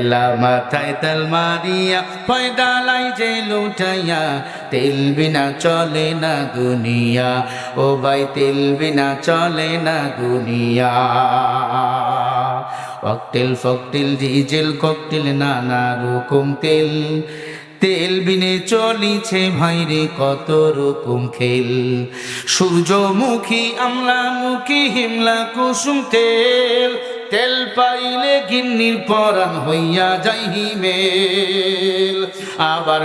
তেলা মাথায় তেল মারিয়া পয়দালাই যে লুটাইয়া তেল বিনা চলে না দুনিয়া ও ভাই তেল বিনা চলে না দুনিয়া ককটেল ফকটেল ডিজেল ককটেল নানা রকম তেল তেল বিনে চলিছে ভাইরে কত রকম খেল সূর্যমুখী আমলামুখী হিমলা কুসুম তেল তেল পাইলে গিন্নির পরাণ হইয়া যাই হিমেল আবার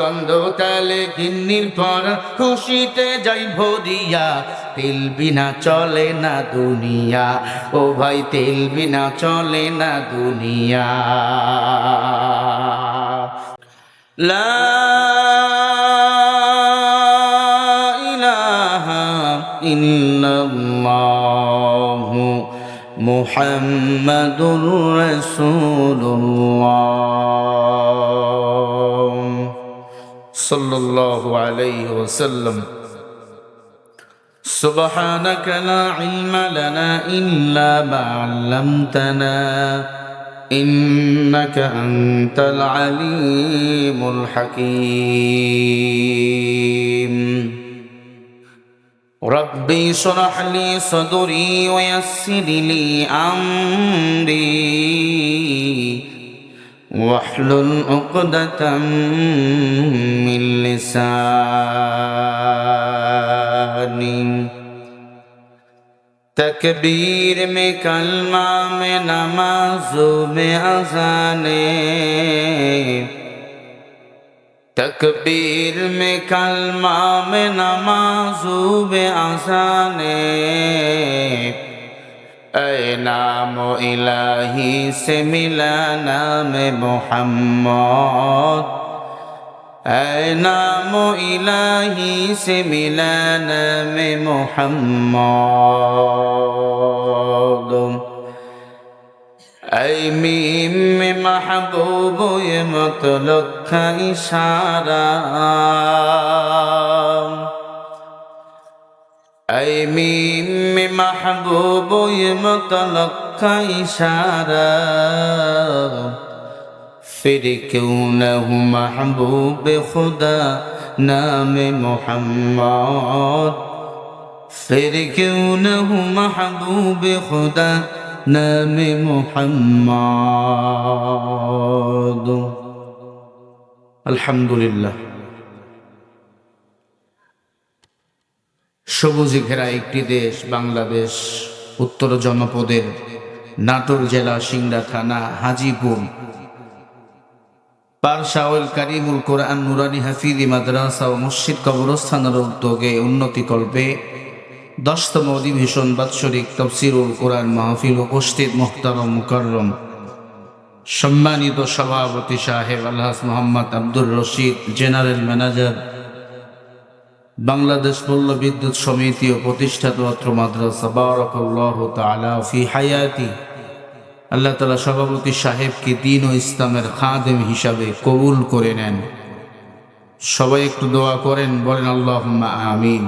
গন্ধ তালে গিন্নির পরাণ খুশিতে যাই ভরিয়া তেল বিনা চলে না দুনিয়া ও ভাই তেল বিনা চলে না দুনিয়া লা ইলাহা ইল্লাল্লাহু মুহাম্মাদুর রাসূলুল্লাহ সাল্লাল্লাহু আলাইহি ওয়াসাল্লাম سبحانك لا علم لنا إلا ما علمتنا إنك أنت العليم الحكيم ربي اشرح لي صدري ويسر لي أمري واحلل عقدة من لساني تکبیر میں کلمہ میں نمازوں میں اذانے تکبیر میں کلمہ میں نمازوں میں اذانے اے نام الہی سے ملا نام محمد اے نام الہی سے ملا نام محمد اے میم میں محبوب یہ مطلق کا اشارہ اے میم میں محبوب یہ مطلق کا اشارہ پھر کیوں نہ ہوں محبوب خدا نام محمد پھر کیوں نہ ہوں محبوب خدا نام محمد আলহামদুলিল্লাহ সবুজে ঘেরা একটি দেশ বাংলাদেশ উত্তর জনপদের নাটোর জেলা সিংড়া থানা হাজীপুর পারশাউল কারিমুল কোরআন নুরানি হাফিজি মাদ্রাসা ও মসজিদ কবরস্থানের উদ্যোগে উন্নতিকল্পে 10তম অধিবেশন বাৎসরিক তাফসীরুল কোরআন মাহফিল উপস্থিত মুহতারম মুকাররম সম্মানিত সভাপতি সাহেব আলহাজ মোহাম্মদ আব্দুর রশিদ জেনারেল ম্যানেজার বাংলাদেশ পল্ল বিদ্যুৎ সমিতি ও প্রতিষ্ঠাতা অত্র মাদ্রাসা বারাকাল্লাহু তাআলা ফি হায়াতি আল্লাহ তাআলা সভাপতি সাহেবকে দ্বীন ও ইসলামের খাদেম হিসাবে কবুল করে নেন। সবাই একটু দোয়া করেন, বলেন আল্লাহুম্মা আমিন।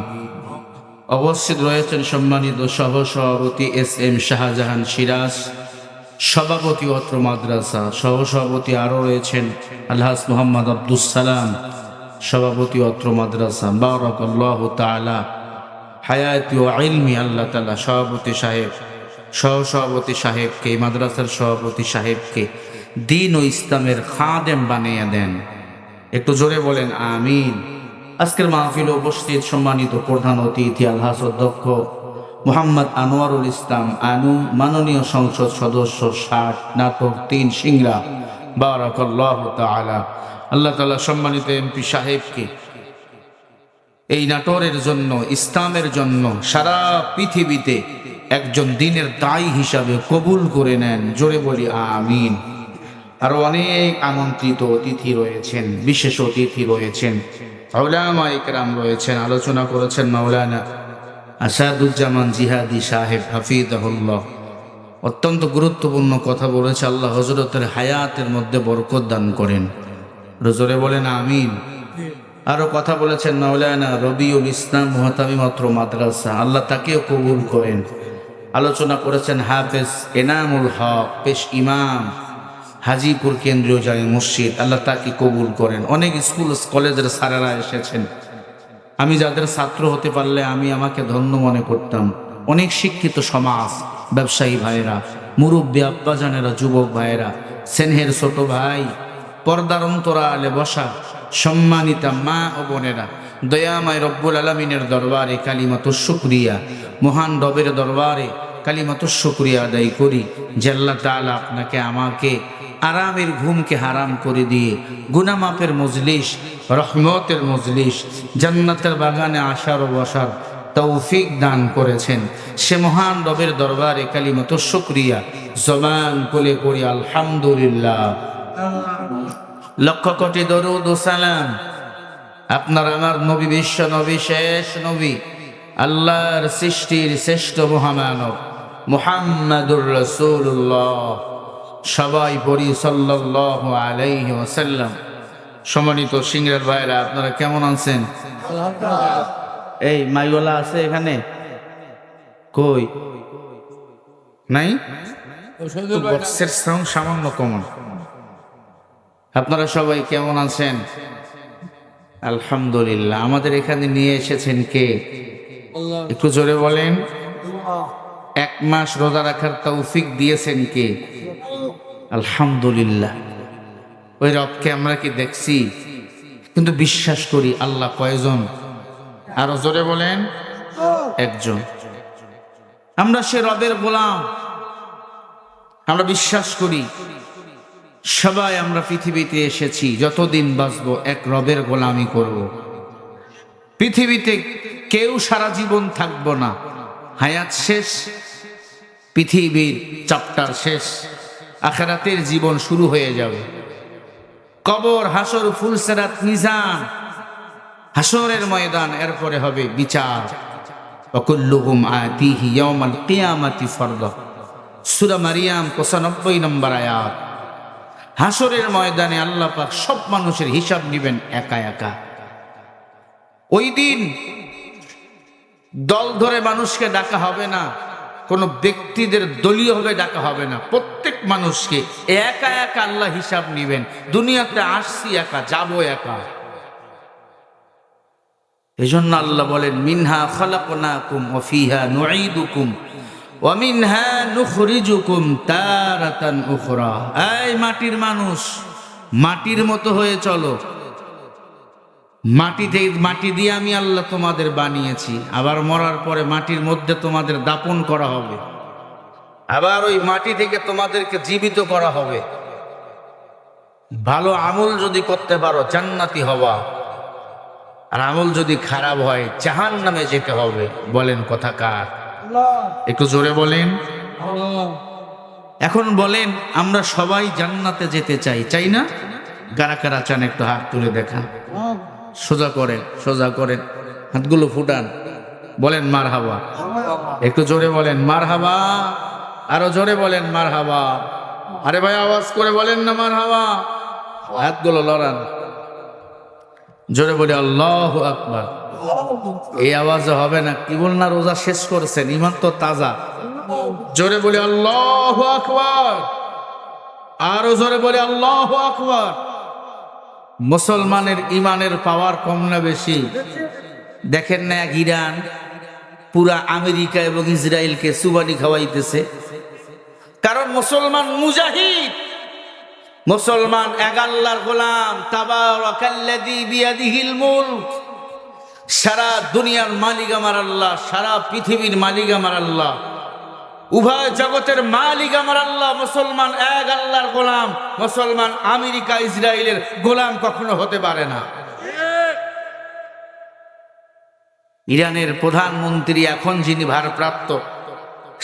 উপস্থিত রয়েছেন সম্মানিত সহসভাপতি এস.এম. শাহজাহান সিরাজ, সভাপতি অত্র মাদ্রাসা। সহসভাপতি আরও রয়েছেন আলহাজ মোহাম্মদ আব্দুস সালাম, সভাপতি অত্র মাদ্রাসা। বারাকাল্লাহু তাআলা হায়াতি ও ইলমি। আল্লাহ তাআলা সভাপতি সাহেব, সহসভাপতি সাহেবকে, মাদ্রাসার সভাপতি সাহেবকে দ্বীন ও ইসলামের খাদেম বানিয়ে দেন। একটু জোরে বলেন আমিন। আজকের মাহফিলে উপস্থিত সম্মানিত প্রধান অতিথি আলহাজ অধ্যক্ষ মোহাম্মদ আনোয়ারুল ইসলাম আনু, মাননীয় সংসদ সদস্য 60 নাটোর 3 সিংড়া। বারাকাল্লাহু তাআলা। আল্লাহ তাআলা সম্মানিত এমপি সাহেবকে এই নাটোরের জন্য, ইসলামের জন্য সারা পৃথিবীতে একজন দ্বীনের দায়ী হিসাবে কবুল করে নেন। জোরে বলি আমিন। আরো অনেক আমন্ত্রিত অতিথি রয়েছেন, বিশেষ অতিথি রয়েছেন, উলামায়ে কেরাম রয়েছেন। আলোচনা করেছেন মাওলানা আসাদুজ্জামান জিহাদি সাহেব হাফিজাহুল্লাহ। অত্যন্ত গুরুত্বপূর্ণ কথা বলেছে। আল্লাহ হযরতের হায়াতের মধ্যে বরকত দান করেন। জোরে বলেন আমিন। আরো কথা বলেছেন মাওলানা রবিউল ইসলাম মুহতামিম অত্র মাদ্রাসা। আল্লাহ তাকেও কবুল করেন। আলোচনা করেছেন হাফেজ এনামুল হক পেশ ইমাম, হাজিপুর কেন্দ্রীয় জামে মসজিদ। আল্লাহ তাকে কবুল করেন। অনেক স্কুল কলেজের স্যারেরা এসেছেন। আমি যাদের ছাত্র হতে পারলে আমি আমাকে ধন্য মনে করতাম। অনেক শিক্ষিত সমাজ, ব্যবসায়ী ভাইয়েরা, মুরব্বী আব্বাজানেরা, যুবক ভাইয়েরা, স্নেহের ছোট ভাই, পর্দার অন্তরালে বসা সম্মানিতা মা ও বোনেরা, দয়াময় রব্বুল আলামিনের দরবারে কালিমাত শুকরিয়া, মহান রবের দরবারে কালিমাত শুকরিয়া আদায় করি যে আল্লাহ তাআলা আপনাকে আমাকে আরামের ঘুমকে হারাম করে দিয়ে গুনামাপের মজলিস, রহমতের মজলিস, জান্নাতের বাগানে আসার ও বসার তৌফিক দান করেছেন। সে মহান রবের দরবারে কালিমাত শুকরিয়া জবান খুলে পড়ি আলহামদুলিল্লাহ। লক্ষ কোটি দরুদ ও সালাম আপনার আমার নবী, বিশ্ব নবী, শেষ নবী, আল্লাহর সৃষ্টির শ্রেষ্ঠ মহামানব মুহাম্মাদুর রাসূলুল্লাহ, সবাই পড়ি সাল্লাল্লাহু আলাইহি ওয়াসাল্লাম। সম্মানিত সিংহের ভাইরা, আপনারা কেমন আছেন? এই মাইওয়ালা আছে এখানে? কই নাই? বক্সের সাউন্ড সামান্য কমন। আপনারা সবাই কেমন আছেন? আলহামদুলিল্লাহ। আমাদের এখানে নিয়ে এসেছেন কে? একটু জোরে বলেন। 1 মাস রোজা রাখার তৌফিক দিয়েছেন কে? আলহামদুলিল্লাহ। ওই রবকে আমরা কি দেখছি? কিন্তু বিশ্বাস করি আল্লাহ কয়জন? আরো জোরে বলেন। একজন। আমরা সে রবের গোলাম। আমরা বিশ্বাস করি সবাই আমরা পৃথিবীতে এসেছি, যতদিন বাঁচবো এক রবের গোলামি করব। পৃথিবীতে কেউ সারা জীবন থাকবো না। হায়াত শেষ, পৃথিবীর চ্যাপ্টার শেষ, আখিরাতের জীবন শুরু হয়ে যাবে। কবর, হাসর, ফুলসিরাত, মিজান, হাসরের ময়দান, এরপরে হবে বিচার। ওয়াকুল্লুহুম আতিহি ইয়াউমাল কিয়ামাতি ফারদা। সূরা মারিয়াম 95 নম্বর আয়াত। হাসরের ময়দানে আল্লাহ পাক সব মানুষের হিসাব নেবেন একা একা। ওই দিন দল ধরে মানুষকে ডাকা হবে না, কোনো ব্যক্তিদের দলীয়ভাবে ডাকা হবে না। প্রত্যেক মানুষকে একা একা আল্লাহ হিসাব নেবেন। দুনিয়াতে আসছি একা, যাবো একা। এজন্য আল্লাহ বলেন, মিনহা খালাকনাকুম ওয়া ফিহা নুঈদুকুম ওয়া মিনহা নুখরিজুকুম তারাতান উখরা। এই মাটির মানুষ, মাটির মতো হয়ে চলো। মাটি দিয়ে আমি আল্লাহ তোমাদের বানিয়েছি। আবার মরার পরে মাটির মধ্যে তোমাদের দাপন করা হবে। আবার ওই মাটি থেকে তোমাদেরকে জীবিত করা হবে। ভালো আমল যদি করতে পারো জান্নাতি হবা, আর আমল যদি খারাপ হয় জাহান্নামে যেতে হবে। বলেন কথা কার? একটু জোরে বলেন। এখন বলেন, আমরা সবাই জান্নাতে যেতে চাই, চাই না? কারা কারা চান একটু হাত তুলে দেখান। সোজা করেন, সোজা করেন, হাতগুলো ফুটান, বলেন মারহাবা। একটু জোরে বলেন মারহাবা। আরো জোরে বলেন মারহাবা। আরে ভাই আওয়াজ করে বলেন না মারহাবা। হাতগুলো লড়ান, জোরে বলে আল্লাহু আকবার। এই আওয়াজে হবে না। কি বল না, রোজা শেষ করেছেন, ইমান তো তাজা। জোরে বলে আল্লাহু আকবার। আরো জোরে বলে আল্লাহু আকবার। মুসলমানের ইমানের পাওয়ার কম না বেশি? দেখেন না, এক ইরান পুরা আমেরিকা এবং ইসরায়েলকে সুবানি খাওয়াইতেছে। কারণ মুসলমান মুজাহিদ, মুসলমান এক আল্লাহর গোলাম। তাবারাকাল্লাযী বিয়াদিহিল মুলক। সারা দুনিয়ার মালিক আমার আল্লাহ, সারা পৃথিবীর মালিক আমার আল্লাহ, উভয় জগতের মালিক আমার আল্লাহ। মুসলমান এক আল্লাহর গোলাম। মুসলমান আমেরিকা ইসরায়েলের গোলাম কখনো হতে পারে না। ইরানের প্রধানমন্ত্রী এখন যিনি ভারপ্রাপ্ত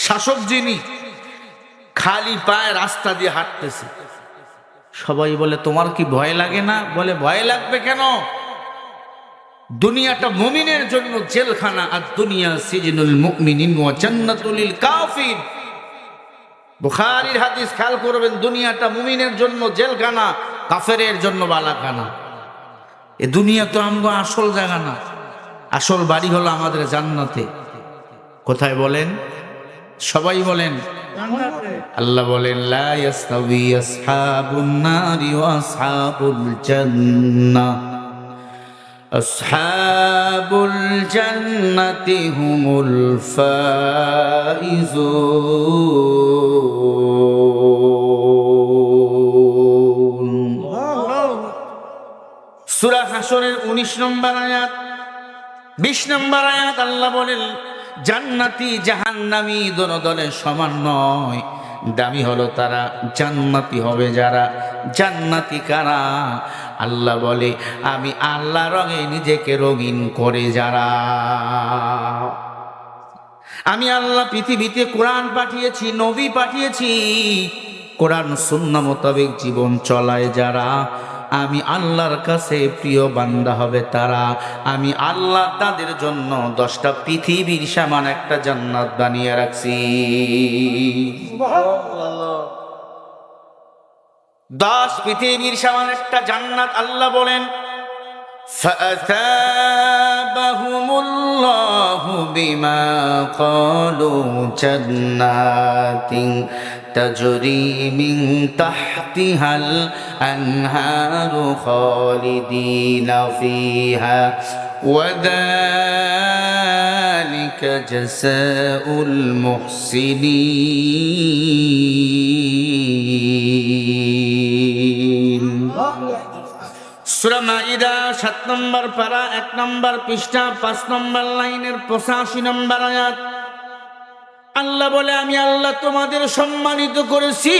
শাসক, যিনি খালি পায়ে রাস্তা দিয়ে হাঁটতেছে। সবাই বলে, তোমার কি ভয় লাগে না? বলে, ভয় লাগবে কেন? দুনিয়াটা মুমিনের জন্য জেলখানা, আর দুনিয়া সিজনুল মুমিনিন ওয়া জান্নাতুল লিল কাফির। বুখারীর হাদিস খেয়াল করবেন, দুনিয়াটা মুমিনের জন্য জেলখানা, কাফেরের জন্য বালাখানা। এ দুনিয়া তো আমগো আসল জায়গা না। আসল বাড়ি হলো আমাদের জান্নাতে। কোথায় বলেন? সবাই বলেন আল্লাহ বলেন লা ইয়াস্তাবি আসহাবুন নারি ওয়া আসহাবুল জান্নাহ আসহাবুল জান্নাতি হুমুল ফাইজুন। সূরা হাশরের 19 নম্বর আয়াত 20 নম্বর আয়াত আল্লাহ বলেন জান্নাতি জাহান্নামী দোনো দলে সমান নয়, দামি হলো তারা, জান্নাতি হবে যারা। জান্নাতি কারা? আল্লাহ বলে আমি আল্লাহ রঙে নিজেকে রঙিন করে যারা। আমি আল্লাহ পৃথিবীতে কোরআন পাঠিয়েছি, নবী পাঠিয়েছি, কোরআন সুন্নাহ মোতাবেক জীবন চলায় যারা, আমি আল্লাহর কাছে প্রিয় বান্দা হবে তারা। আমি আল্লাহ তাদের জন্য 10টা পৃথিবীর সমান একটা জান্নাত বানিয়ে রাখছি। 10 পৃথিবীর সমান একটা জান্নাত। আল্লাহ বলেন ফাআতাবাহুমুল্লাহু বিমা ক্বালু জান্নাতিন তাজরি মিন তাহতিহাল আনহারু খালিদিনা ফিহা ওয়া যালিকা জাযাউল মুহসিনিন। সূরা মাইদা 7 নম্বর পারা 1 নম্বর পৃষ্ঠা 5 নম্বর লাইনের 85 নম্বর আয়াত। আল্লাহ বলে আমি আল্লাহ তোমাদের সম্মানিত করেছি,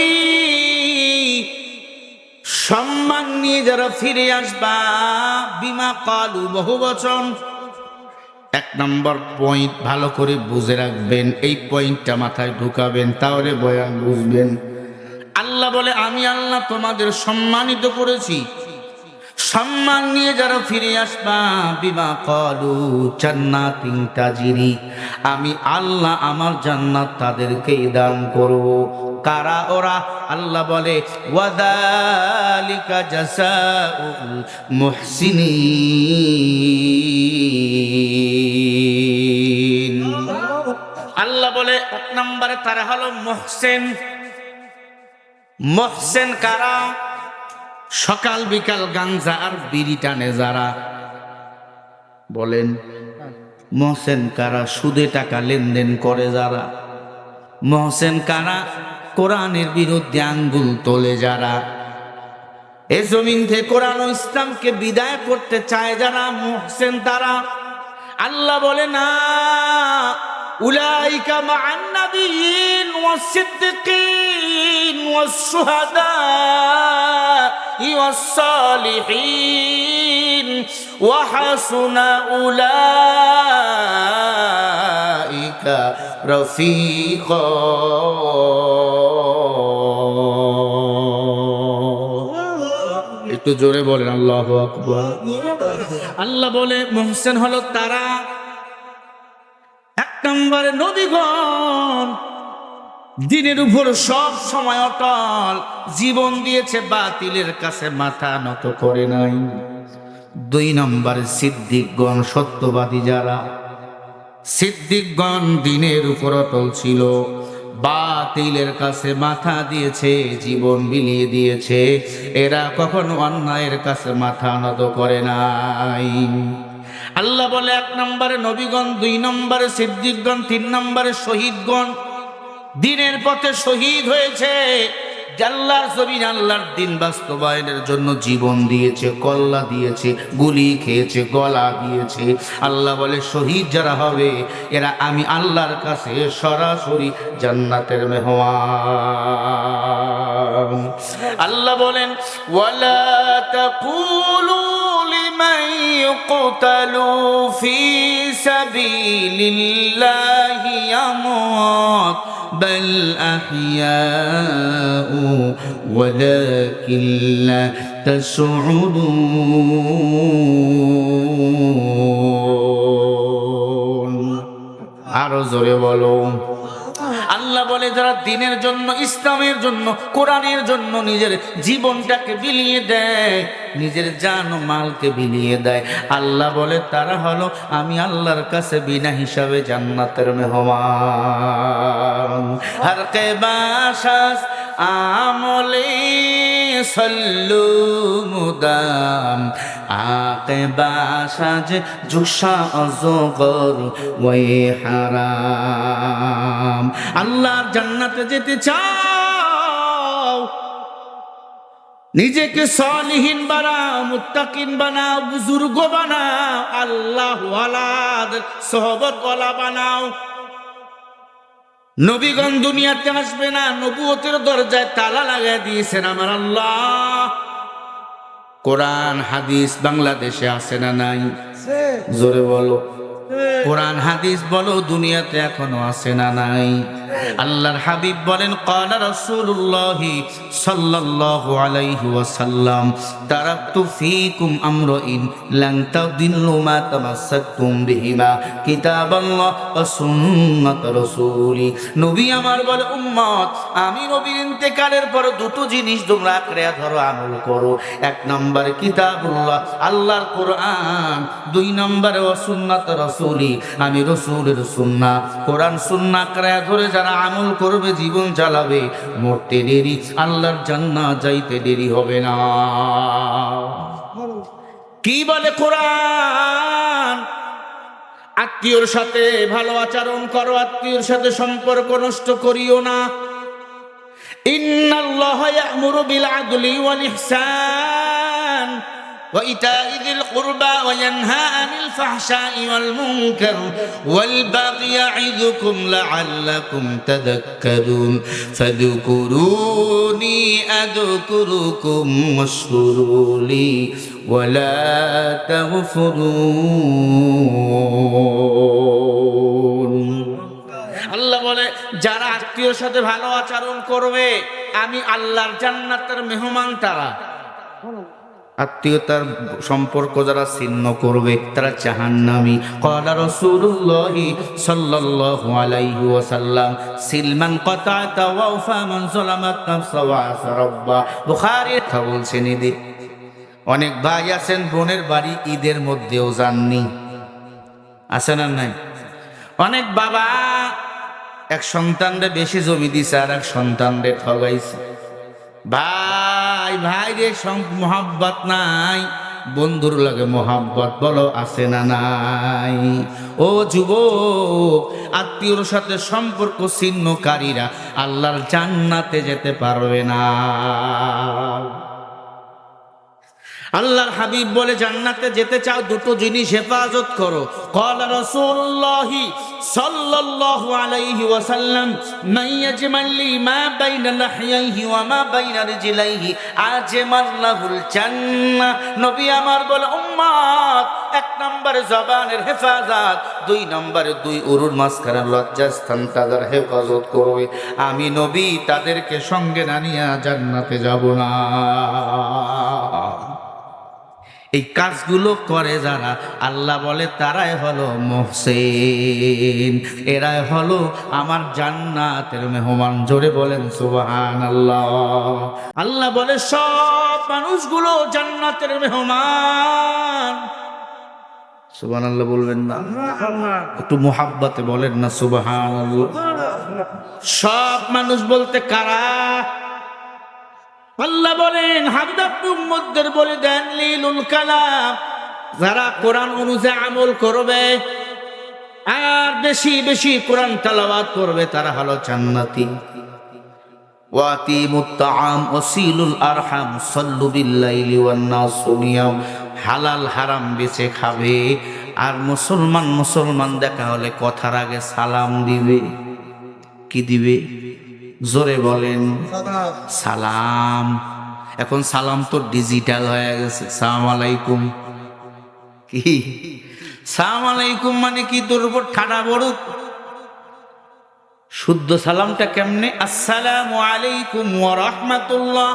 সম্মান নিয়ে যারা ফিরে আসবা, বিমা কালু বহুবচন। 1 নম্বর পয়েন্ট ভালো করে বুঝে রাখবেন, এই পয়েন্টটা মাথায় ঢুকাবেন, তাহলে বয়ান বুঝবেন। আল্লাহ বলে আমি আল্লাহ তোমাদের সম্মানিত করেছি, সম্মান নিয়ে যারা ফিরে আসবা, বিমা ক্বালু জান্নাতিন তাজরি, আমি আল্লাহ আমার জান্নাত তাদেরকেই দান করব। কারা ওরা? আল্লাহ বলে ওয়াযালিকা জাযাউল মুহসিনিন। আল্লাহ বলে 1 নম্বরে তারা হলো মুহসিন। মুহসিন কারা? সকাল বিকাল গাঞ্জা আর বিড়ি টানে যারা। বলেন মুহসিন কারা? সুদে টাকা লেনদেন করে যারা। মুহসিন কারা? কোরআনের বিরুদ্ধে আঙ্গুল তোলে যারা। এই জমিন থেকে কোরআন ও ইসলামকে বিদায় করতে চায় যারা, মুহসিন তারা। আল্লাহ বলে না, উলাইকা মা'আন নাবিয়্যিন ওয়াস সিদ্দিকিন ওয়াস শুহাদা'i ওয়াস সালিহিন ওয়া হাসুনা উলাইকা রাফীকা। একটু জোরে বলেন আল্লাহু আকবার। আল্লাহ বলে মুহসিন হলো তারা। 1 নম্বরে নবীগণ দিনের উপর সব সময় অটল, জীবন দিয়েছে, বাতিলের কাছে মাথা নত করে নাই। 2 নম্বরে সিদ্দিকগণ, সত্যবাদী যারা। সিদ্দিকগণ দিনের উপর অটল ছিল, বাতিলের কাছে মাথা দিয়েছে, জীবন বিলিয়ে দিয়েছে। এরা কখনো অন্যায়ের কাছে মাথা নত করে নাই। আল্লাহ বলে 1 নম্বরে নবীগণ, 2 নম্বরে সিদ্দিকগণ, 3 নম্বরে শহীদগণ। দিনের পথে শহীদ হয়েছে, আল্লাহর জমিন আল্লাহর দিন বাস্তবায়নের জন্য জীবন দিয়েছে, কল্লা দিয়েছে, গুলি খেয়েছে, গলা দিয়েছে। আল্লাহ বলে শহীদ যারা হবে এরা আমি আল্লাহর কাছে সরাসরি জান্নাতের মেহমান। আল্লাহ বলেন ওয়ালা তাকুলু লিমান ইউকতালু ফি সাবিলিল্লাহি আমওয়াত বাল আহইয়াউ ওয়ালাকিন লা তাশউরুন। আরো জোরে বলো। আল্লাহ বলে যারা দ্বীনের জন্য, ইসলামের জন্য, কোরআনের জন্য নিজের জীবনটাকে বিলিয়ে দেয়, নিজের জান ও মালকে বিলিয়ে দেয়, আল্লাহ বলে তারা হলো আমি আল্লাহর কাছে বিনা হিসাবে জান্নাতের মেহমান। হর কে বাসাস আমলে সল্লু মুদাম, আকে বাসাজ জুসা অজগর ওই হারাম। আল্লাহর জান্নাতে যেতে চাও, নিজেকে সালিহিন বানাও, মুত্তাকিন বানাও, বুজুর্গ বানাও, আল্লাহ ওয়ালাদের সোহবত ওয়ালা বানাও। নবীগণ দুনিয়াতে আসবে না, নবুয়তের দরজায় তালা লাগাই দিয়েছেন আমার আল্লাহ। কোরআন হাদিস বাংলাদেশে আছে না নাই? জোরে বলো। কোরআন হাদিস বলো দুনিয়াতে এখনো আছে না নাই? আল্লাহর হাবিব বলেন ক্বালা রাসূলুল্লাহ সাল্লাল্লাহু আলাইহি ওয়াসাল্লাম তারাকতু ফীকুম আমরাইন লান তাদিল্লু মা তামাসসাকতুম বিহিমা কিতাবাল্লাহ ওয়া সুন্নাত রাসূলি। নবী আমার বলে উম্মত, আমি নবীর ইন্তেকালের পর দুটো জিনিস তোমরা আঁকড়ে ধরো, আমল করো। এক নম্বরে কিতাবুল্লাহ, আল্লাহর কোরআন। দুই নম্বরে ওয়া সুন্নাত রাসূলি, আমি রাসূলের সুন্নাহ। কোরআন সুন্নাহ আঁকড়ে ধরে যারা আমল করবে, জীবন চালাবে, মরতে দেরি, আল্লাহর জান্নাত যাইতে দেরি হবে না। কি বলে কোরআন? আত্মীয়র সাথে ভালো আচরণ করো, আত্মীয়র সাথে সম্পর্ক নষ্ট করিও না। ইন্নাল্লাহা ইয়া'মুরু বিল আদলি ওয়াল ইহসান وإيتاء ذي القربى وينهى عن الفحشاء والمنكر والبغي يعظكم لعلكم تذكرون فاذكروني أذكركم واشكروا لي ولا تغفرون। আল্লাহ বলে যারা আত্মীয়র সাথে ভালো আচরণ করবে, আমি আল্লাহর জান্নাতের মেহমান তারা। আত্মীয়তার সম্পর্ক যারা ছিন্ন করবে তারা জাহান্নামী। ক্বালা রাসূলুল্লাহ সাল্লাল্লাহু আলাইহি ওয়াসাল্লাম সিলমান কাতাতা ওয়া ওয়াফা মান যালামাত নাফসা ওয়া আসরাব্বা। বুখারী কথা বলছেন ঈদে অনেক ভাই আছেন বোনের বাড়ি ঈদের মধ্যেও যাননি, আছেন আর নাই? অনেক বাবা এক সন্তানরে বেশি জমি দিছে আর এক সন্তানরে ঠগাইছে। ভাই ভাই রে মোহাব্বত নাই, বন্ধুর লাগে মোহাব্বত, বলো আছে না নাই? ও যুবক, আত্মীয়র সাথে সম্পর্ক ছিন্নকারীরা আল্লাহর জান্নাতে যেতে পারবে না। আল্লাহর হাবিব বলে জান্নাতে যেতে চাও দুটো জিনিস হেফাজত করো। ক্বালা রাসূলুল্লাহ সাল্লাল্লাহু আলাইহি ওয়াসাল্লাম মান ইয়াজমালি মা বাইনা লাহইহি ওয়া মা বাইনা রিজলাইহি আজমাল্লাহুল জান্নাহ। নবী আমার বলে উম্মত, এক নম্বরে জবানের হেফাজত, দুই নম্বরে দুই উরুর মাঝখানে লজ্জাস্থান তাদের হেফাজত করবে। আমি নবী তাদেরকে সঙ্গে না নিয়ে জান্নাতে যাব না। এই কাজগুলো করে যারা, আল্লাহ বলে তারাই হলো মুহসিন, এরাই হলো আমার জান্নাতের মেহমান। জোরে বলেন সুবহানাল্লাহ। আল্লাহ বলে সব মানুষগুলো জান্নাতের মেহমান। সুবহানাল্লাহ বলবেন না? একটু মুহাব্বতে বলেন না সুবহানাল্লাহ। সব মানুষ বলতে কারা? আল্লাহ বলেন হাবিব আপনি উম্মতদের বলে দেন লিলুল কালাম, যারা কোরআন অনুযায়ী আমল করবে আর বেশি বেশি কোরআন তেলাওয়াত করবে তারা হলো জান্নাতি। ওয়াতিমুত তাআম ওয়াসিলুল আরহাম সাল্লু বিল্লাইলি ওয়ান নাসু নিয়াম। হালাল হারাম বেছে খাবে আর মুসলমান দেখা হলে কথার আগে সালাম দিবে। কি দিবে? জোরে বলেন সালাম। এখন সালাম তো ডিজিটাল হয়ে গেছে। সালাম আলাইকুম, কি সালাম আলাইকুম মানে কি তোর উপর ঠাডা পড়ুক? শুদ্ধ সালামটা কেমনে? আসসালামু আলাইকুম ওয়া রাহমাতুল্লাহ।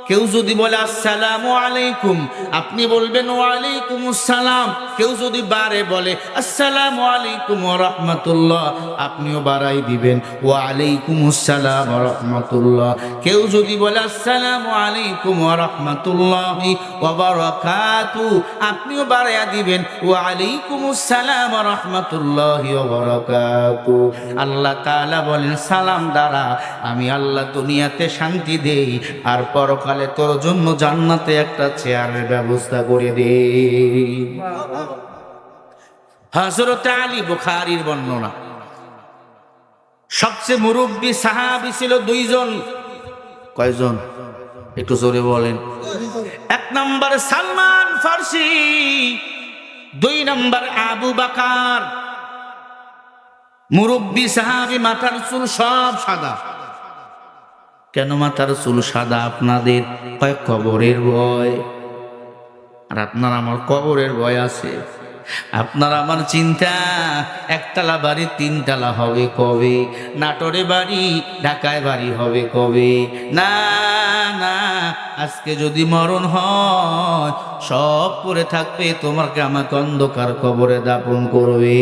কেউ যদি বলে আসসালামু আলাইকুম, আপনি বলবেন ওয়ালাইকুম আসসালাম। কেউ যদি বারে বলে আসসালামু আলাইকুম ওয়া রাহমাতুল্লাহ, আপনিও বাড়াই দিবেন ওয়ালাইকুম আসসালাম ওয়া রাহমাতুল্লাহ। কেউ যদি বলে আসসালামু আলাইকুম ওয়া রাহমাতুল্লাহি ওয়া বারাকাতুহু, আপনিও বাড়াইয়া দিবেন ওয়ালাইকুম আসসালাম ওয়া রাহমাতুল্লাহি ওয়া বারাকাতুহু। আল্লাহ তাআলা বলেন, সালাম দ্বারা আমি আল্লাহ দুনিয়াতে শান্তি দেই, আর পরকালে তোর জন্য জান্নাতে একটা চেয়ারের ব্যবস্থা করে দেই। হযরত আলী, বুখারীর বর্ণনা। সবচেয়ে মুরব্বী সাহাবী ছিল দুইজন। কয়জন? একটু জোরে বলেন। এক নম্বর সালমান ফারসি, দুই নম্বর আবু বকর। মুরব্বী সাহাবী, মাথার চুল সব সাদা। কেন মাথার চুল সাদা আপনাদের? হয় কবরের ভয়। আর আপনার আমার কবরের ভয় আছে। আপনার আমার চিন্তা, একতলা বাড়ি তিনতলা হবে কবে? নাটোরে বাড়ি, ঢাকায় বাড়ি হবে কবে? না না, আজকে যদি মরণ হয় সব পড়ে থাকবে, তোমাকে আমাকে অন্ধকার কবরে দাপন করবে।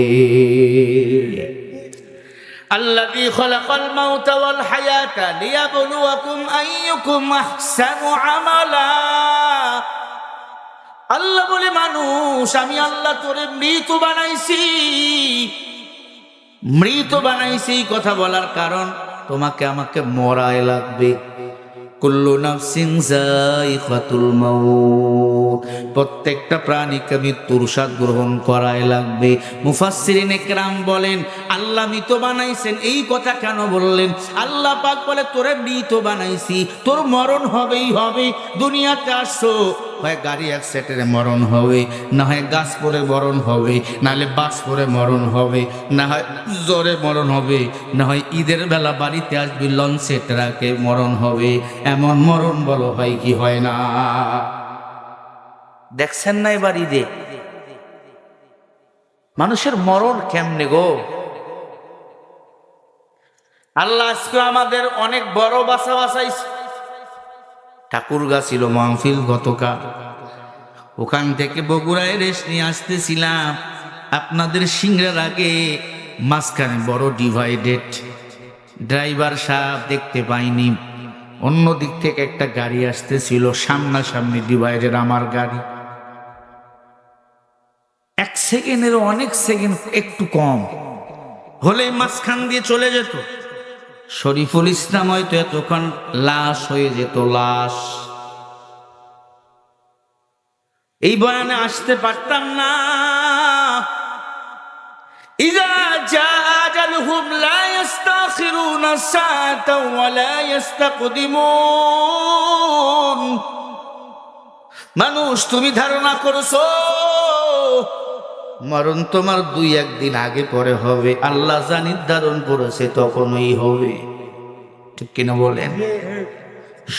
الذي خلق الموت والحياة ليبلوكم أيكم أحسن عملا। আল্লাহ বলে, মানুষ, আমি আল্লাহ তোরে মৃত বানাইছি। মৃত বানাইছি কথা বলার কারণ, তোমাকে আমাকে মরাই লাগবে। কুল্লু নাফসিন যায়িকাতুল মাউত, প্রত্যেকটা প্রাণীকে মৃত্যুর স্বাদ গ্রহণ করাই লাগবে। মুফাসসিরিন ইকরাম বলেন, আল্লাহ মৃত বানাইছেন, এই কথা কেন বললেন? আল্লাহ পাক বলে, তোরে মৃত বানাইছি, তোর মরণ হবেই হবে। দুনিয়াতে আসছো, হয় গাড়ি অ্যাক্সিডেন্টে মরণ হবে, না হয় গাছ পড়ে মরণ হবে, নাহলে বাস পড়ে মরণ হবে, না হয় জ্বরে মরণ হবে, না হয় ঈদের বেলা বাড়িতে আসবি লঞ্চে ট্রাকে মরণ হবে। এমন মরণ বলো হয় কি হয় না? দেখছেন না এবার ঈদে মানুষের মরণ কেমনে গো? আল্লাহ আজকে আমাদের অনেক বড় বাসা বাসাইছে। ঠাকুরগা ছিল মাহফিল গতকাল, ওখান থেকে বগুড়ায় রেস্ট নিয়ে আসতেছিলাম। আপনাদের সিংড়ার আগে মাঝখানে বড় ডিভাইডেড, ড্রাইভার সাহেব দেখতে পাইনি। অন্য দিক থেকে একটা গাড়ি আসতেছিল, সামনাসামনি ডিভাইডেড আমার গাড়ি। এক সেকেন্ডের, অনেক সেকেন্ড একটু কম হলে মাঝখান দিয়ে চলে যেত। শরীফুল ইসলাম হয়তো এতক্ষণ লাশ হয়ে যেত, লাশ। এই বয়ানে আসতে পারতাম না। ইযা জাআ আজালুহুম লা ইস্তাখিরুনা সাআতাও ওয়া লা ইস্তাকদিমুন। মানুষ, তুমি ধারণা করছো মরণ তোমার 2-1 দিন আগে পরে হবে? আল্লাহ যা নির্ধারণ করেছে তখনই হবে। ঠিক কিনা বলেন?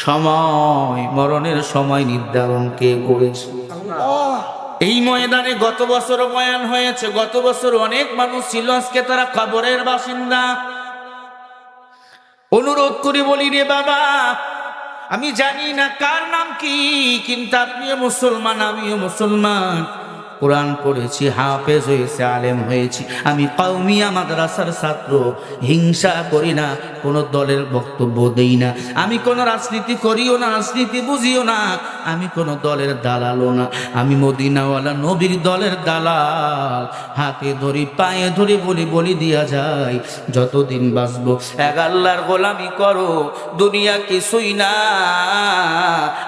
সময়, মরণের সময় নির্ধারণ কে করেছে? এই ময়দানে গত বছর বয়ান হয়েছে। গত বছর অনেক মানুষ ছিল, আজকে তারা কবরের বাসিন্দা। অনুরোধ করে বলি, রে বাবা, আমি জানি না কার নাম কি, কিন্তু আপনিও মুসলমান, আমিও মুসলমান। কোরআন পড়েছি, হাফেজ হয়েছে, আলেম হয়েছি। আমি কওমিয়া মাদ্রাসার ছাত্র। হিংসা করি না, কোনো দলের বক্তব্য দেই না। আমি কোনো রাজনীতি করিও না, রাজনীতি বুঝিও না। আমি কোনো দলের দালালও না। আমি মদিনাওয়ালা নবীর দলের দালাল। হাতে ধরি, পায়ে ধরে বলি দিয়া যায়, যতদিন বাঁচবো এক আল্লাহর গোলামি করো, দুনিয়া কিছুই না।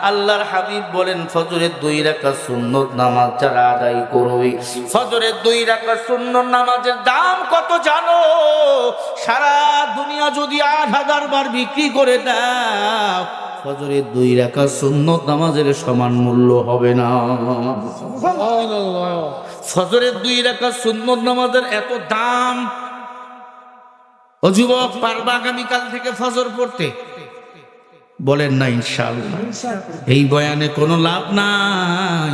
আল্লাহর হাবিব বলেন, ফজরের 2 রাকাত সুন্নত নামাজ যারা আদায় করবে, ফজরের 2 রাকাত সুন্নত নামাজের দাম কত জানো? সারা দুনিয়া যদি 8000 বার বিক্রি করে দাও, ফজরের 2 রাকাত সুন্নত নামাজের সমান মূল্য হবে না। ফজরের 2 রাকাত সুন্নত নামাজের এত দাম। ও যুবক, পারবা আগামীকাল থেকে ফজর পড়তে? বলেন না ইনশাআল্লাহ। এই বয়ানে কোনো লাভ নাই।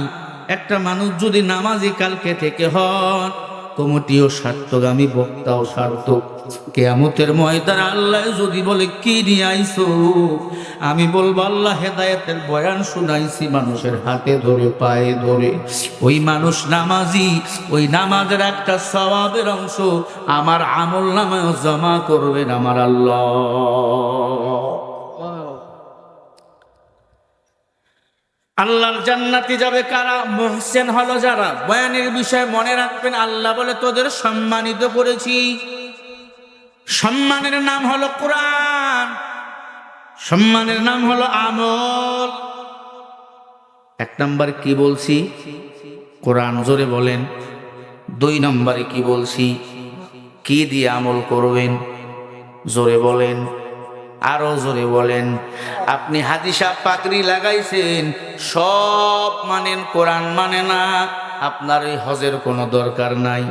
একটা মানুষ যদি নামাজি কালকে থেকে হন, কমিটিও সার্থক, আমি বক্তাও সার্থক। কিয়ামতের ময়দানে আল্লাহ যদি বলে কি নিয়ে আইছো, আমি বলবো আল্লাহ হেদায়েতের বয়ান শুনাইছি মানুষের হাতে ধরে পায়ে ধরে। ওই মানুষ নামাজি, ওই নামাজের একটা সওয়াবের অংশ আমার আমল নামায় জমা করবেন আমার আল্লাহ। আল্লাহর জান্নাতে যাবে কারা? মুহসিন হলো যারা। বয়ানের বিষয় মনে রাখবেন, আল্লাহ বলে তোদের সম্মানিত করেছি। সম্মানের নাম হলো কোরআন, সম্মানের নাম হলো আমল। এক নম্বরে কি বলছি? কোরআন, জোরে বলেন। দুই নম্বরে কি বলছি? কি দিয়ে আমল করবেন? জোরে বলেন, আরো জোরে বলেন। আপনি হাদিসা পাগড়ি লাগাইছেন, সব মানেন, কোরআন মানে না, আপনার এই হজের কোনো দরকার নাই।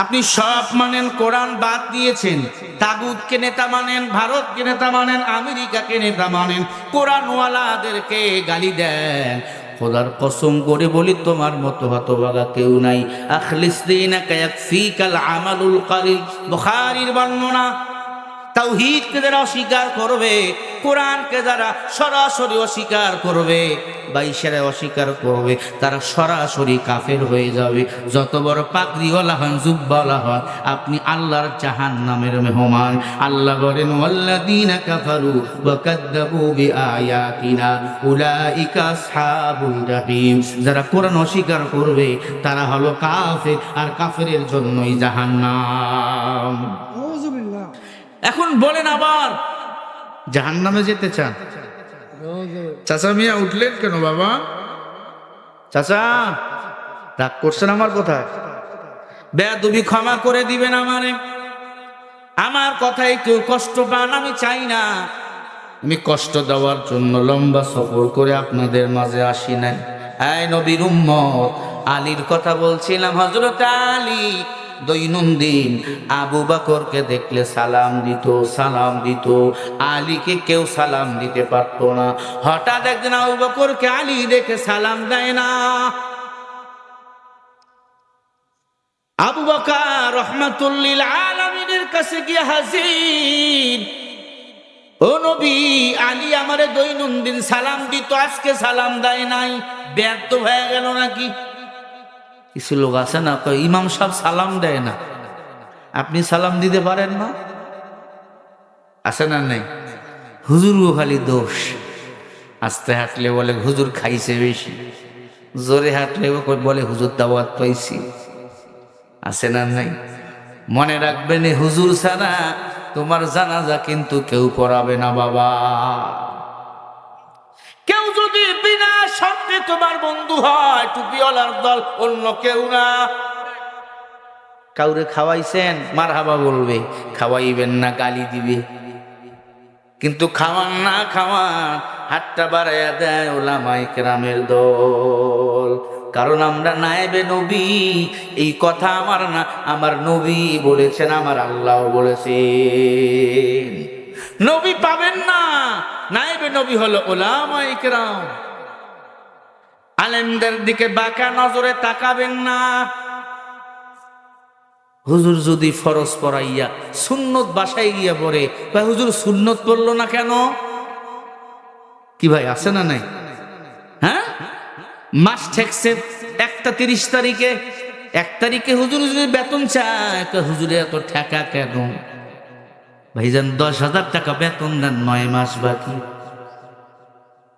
আপনি সব মানেন, কোরআন বাদ দিয়েছেন, তাগুতকে নেতা মানেন, ভারতকে নেতা মানেন, আমেরিকাকে নেতা মানেন, কোরআনওয়ালাদেরকে গালি দেন। খোদার কসম করে বলি তোমার মতো হতভাগা কেউ নাই। আখলিস দীনাকা ইয়াকফিকাল আমালুল কালিল, বুখারীর বর্ণনা। তাওহীদকে যারা অস্বীকার করবে, কোরআনকে যারা সরাসরি অস্বীকার করবে বা ইশারায় অস্বীকার করবে, তারা সরাসরি কাফের হয়ে যাবে। যত বড় পাগড়িওয়ালা হন, জুব্বাওয়ালা হন, আপনি আল্লাহর জাহান্নামের মেহমান। আল্লাহ বলেন ওয়াল্লাযীনা কাফারু ওয়া কাযযাবু বিআয়াতিনা উলাইকা আসহাবুল জাহিম। যারা কোরআন অস্বীকার করবে তারা হলো কাফের, আর কাফেরের জন্যই জাহান্নাম। এখন বলেন, আবার জাহান্নামে যেতে চান? চাচা মিয়া উঠলেন কেন বাবা? চাচা রাগ করছেন আমার কথায়? বেয়াদবি ক্ষমা করে দিবেন আমারে। আমার কথায় কেউ কষ্ট পান আমি চাই না। আমি কষ্ট দেওয়ার জন্য লম্বা সফর করে আপনাদের মাঝে আসি নাই। এই নবীর উম্মত, আলীর কথা বলছিলাম। হযরত আলী দৈনন্দিন আবু বকরকে দেখলে সালাম দিত, সালাম দিত। আলীকে কেউ সালাম দিতে পারত না। হঠাৎ একদিন আবু বকরকে আলী দেখে সালাম দেয় না। আবু বকর রাহমাতুল লিল আলামিনের কাছে গিয়ে হাজির, ও নবী, আলী আমারে দৈনন্দিন সালাম দিত, আজকে সালাম দেয় নাই, ব্যর্থ হয়ে গেল নাকি? কিছু লোক আছে না, ইমাম সাহেব সালাম দেয় না, আপনি সালাম দিতে পারেন না? আছে না নেই? হুজুরও খালি দোষ। আস্তে হাঁটলে বলে হুজুর খাইছে বেশি, জোরে হাঁটলে বলে হুজুর দাওয়াত পাইছি। আছে না নাই? মনে রাখবেন, হুজুর ছাড়া তোমার জানাজা কিন্তু কেউ পড়াবে না বাবা। কেউ যদি বিনা শর্তে তোমার বন্ধু হয়, টুপিওয়ালার দল, অন্য কেউ না। কাউরে খাওয়াইছেন, মারহাবা বলবে, খাওয়াইবেন না গালি দিবে। কিন্তু খাওয়ান না খাওয়ান, হাতটা বাড়াইয়া দেয় ওলামায়ে কেরামের দল। কারণ আমরা নায়েবে নবী, এই কথা আমার না, আমার নবী বলেছেন, আমার আল্লাহ বলেছেন। নবী পাবেন না, নায়েবে নবী হলো ওলামায়ে কেরাম। আলেমদের দিকে বাঁকা নজরে তাকাবেন না। হুজুর যদি ফরজ পড়াইয়া সুন্নত বাসায় গিয়া পড়ে, ভাই হুজুর সুন্নত পড়লো না কেন? কি ভাই, আছে না নাই? হ্যাঁ, মাস ঠেকছে 1 তারিখে, 1 তারিখে হুজুর যদি বেতন চায়, হুজুরে এত ঠেকা কেন? ভাইজান 10,000 টাকা বেতন দেন, 9 মাস বাকি।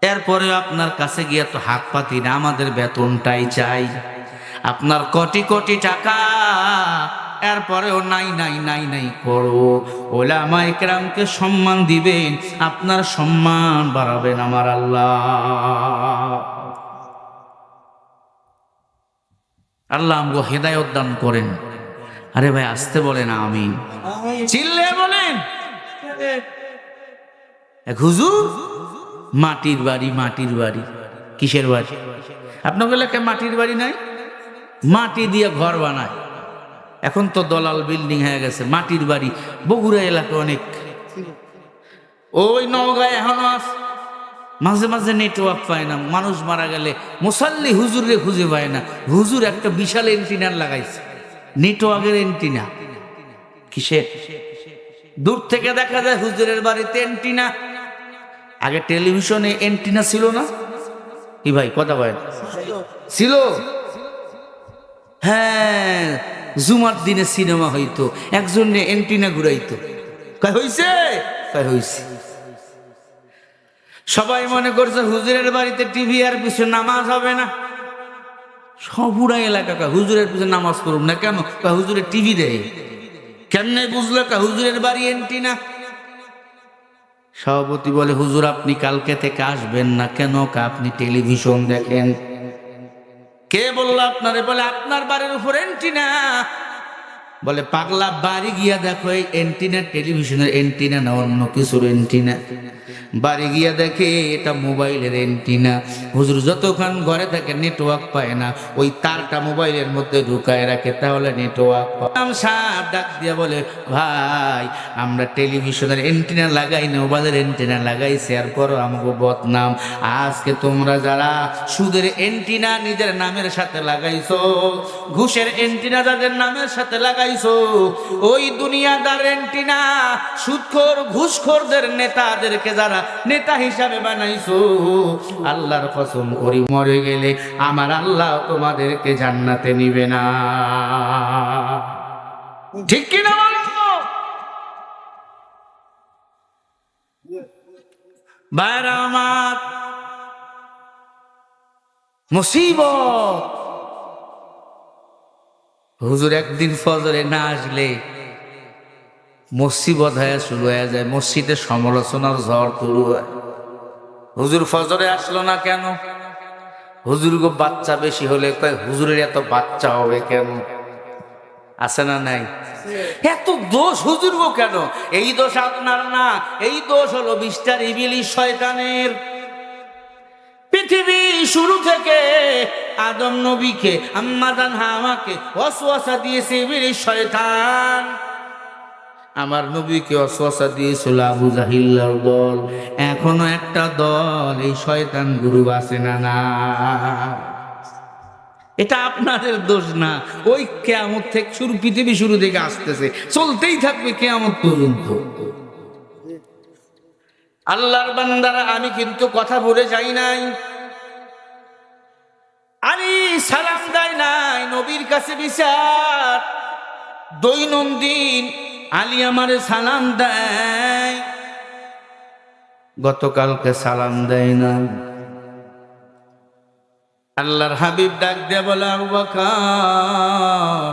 এরপরে আপনার কাছে গিয়ে তো হাত পাতি না, আমাদের বেতনটাই চাই। আপনার কোটি কোটি টাকা, এরপরেও নাই নাই নাই নাই করো। ওলামায়ে কেরামকে সম্মান দিবেন, আপনার সম্মান বাড়াবেন আমার আল্লাহ। আল্লাহ আমগো হেদায়েত দান করেন। আরে ভাই আসতে বলেন আমিন, চিল্লে বলেন। হুজুর মাটির বাড়ি, মাটির বাড়ি, কিসের বাড়ি? আপনার এলাকায় মাটির বাড়ি নাই? মাটি দিয়ে ঘর বানায়। এখন তো দলাল বিল্ডিং হয়ে গেছে। মাটির বাড়ি বগুড়া এলাকা অনেক, ওই নওগাঁ এখনো আছে। মাঝে মাঝে নেটওয়ার্ক পায় না, মানুষ মারা গেলে মুসাল্লি হুজুরে খুঁজে পায় না। হুজুর একটা বিশাল এন্টিনার লাগাইছে, নেটওয়ার্কের এন্টিনা। কিসের? দূর থেকে দেখা যায় হুজুরের বাড়িতে এন্টিনা। আগে টেলিভিশনে এন্টিনা ছিল না কি ভাই? কথা বলেন। ছিল। হ্যাঁ, জুমার দিনে সিনেমা হইতো, একজন এন্টিনা ঘুরাইতো। কয় হইছে? কয় হইছে। সবাই মনে করছে হুজুরের বাড়িতে টিভি আর পিছনে নামাজ হবে না। সবুরা এলাকা হুজুরের পিছনে নামাজ পড়ুন না কেন? হুজুরের টিভি দেয়। কেমনে বুঝলো? হুজুরের বাড়ি এন্টিনা। সভাপতি বলে, হুজুর আপনি কালকে থেকে আসবেন না কেন? আপনি টেলিভিশন দেখেন। কে বললো আপনারে? বলে আপনার বাড়ির উপর এন্টিনা। বলে পাগলা, বাড়ি গিয়া দেখো এই এন্টিনা টেলিভিশনের এন্টিনা না অন্য কিছুর এন্টিনা। বাড়ি গিয়া দেখে এটা মোবাইলের এন্টিনা। হুজুর যতক্ষণ ঘরে থাকে নেটওয়ার্ক পায় না, ওই তারটা মোবাইলের মধ্যে ঢুকায় রাখে, তাহলে নেটওয়ার্ক পায়। সাহেব ডাক দিয়া বলে, ভাই আমরা টেলিভিশনের এন্টিনা লাগাই না, মোবাইলের এন্টিনা লাগাইছি, আর করো আমাকে বদনাম। আজকে তোমরা যারা সুদের এন্টিনা নিজের নামের সাথে লাগাইছো, ঘুষের এন্টিনা যাদের নামের সাথে লাগাইছো, ওই দুনিয়াদার এন্টিনা সুদখোর ঘুষখোরদের নেতাদেরকে যারা নেতা হিসাবে বানাইছো, আল্লাহর কসম করি মরে গেলে আমার আল্লাহ তোমাদেরকে জান্নাতে নিবে না। ঠিক কিনা বলো? ভাইরা আমার, মুসিবত। হুজুর একদিন ফজরে না আসলে মুসিবত হয়ে শুরু হয়ে যায়, মসজিদে সমালোচনার ঝড় শুরু হয়। হুজুর ফজরে আসলো না কেন? হুজুর গো বাচ্চা বেশি হলে কয় হুজুরের এত বাচ্চা হবে কেন? আছে না নাই? এত দোষ হুজুর গো কেন? এই দোষ আপনার না, এই দোষ হলো বিস্তার ইবলিস শয়তানের। পৃথিবী শুরু থেকে আদম নবীকে, আম্মা জান হাওয়াকে ওয়াসওয়াসা দিয়েছে ইবলিস শয়তান। আমার নবীকে ওয়াসওয়াসা দিয়েছিল আবু জাহিলের দল। এখনো একটা দল এই শয়তান গুরু আছে না? না, এটা আপনাদের দোষ না। ওই কিয়ামত থেকে শুরু, পৃথিবী শুরু থেকে আসতেছে, চলতেই থাকবে কিয়ামত পর্যন্ত। আল্লাহর বান্দারা, আমি কিন্তু কথা বলে যাই নাই। আলী সালাম দেয় নাই, নবীর কাছে বিচার। দৈনন্দিন আলী আমারে সালাম দেয়, গতকালকে সালাম দেয় না। আল্লাহর হাবিব ডাক দিয়ে বলে, আবু বকর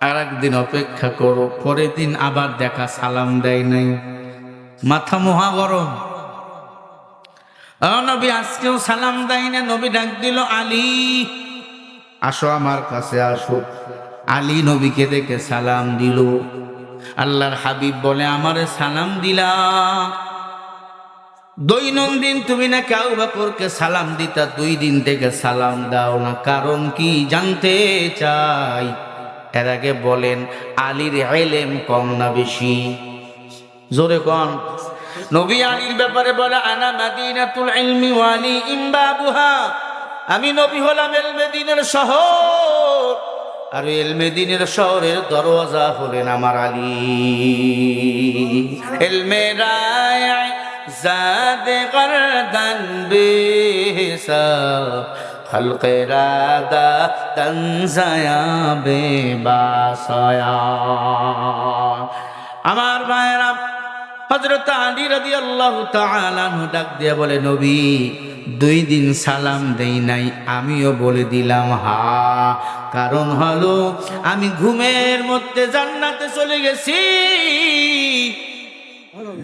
আর একদিন অপেক্ষা করো। পরের দিন আবার দেখা, সালাম দেয় নাই। মাথা মহা গরম। নবী আজকেও সালাম দেয় না। নবী ডাক দিল, আলী আসো আমার কাছে আসো। আলী নবীকে দেখে সালাম দিল। আল্লাহর হাবিব বলে, আমারে সালাম দিলা, দৈনন্দিন তুমি না আবু বকরকে সালাম দিতা, 2 দিন থেকে সালাম দাও না, কারণ কি জানতে চাই। এর আগে বলেন, আলীর ইলম কম না বেশি? জোরে কোন। নবী আলীর ব্যাপারে বলে, আনা মাদিনাতুল ইলমি ওয়া আলী ইমবাবুহা, আমি নবী হলাম এলমেদিনের শহর, আর এলমেদিনের শহরের দরওয়াজা হলেন আমার আলী। এলমে রায় জাদে গরদান বেহিসাব, খলকে রাদা তনজায়া বেবাসায়া। আমার ভাইরা, হযরত আলী রাদিয়াল্লাহু তাআলা আনহু ডাক দিয়ে বলে, নবী 2 দিন সালাম দেই নাই। আমিও বলে দিলাম হা, কারণ হলো আমি ঘুমের মধ্যে জান্নাতে চলে গেছি।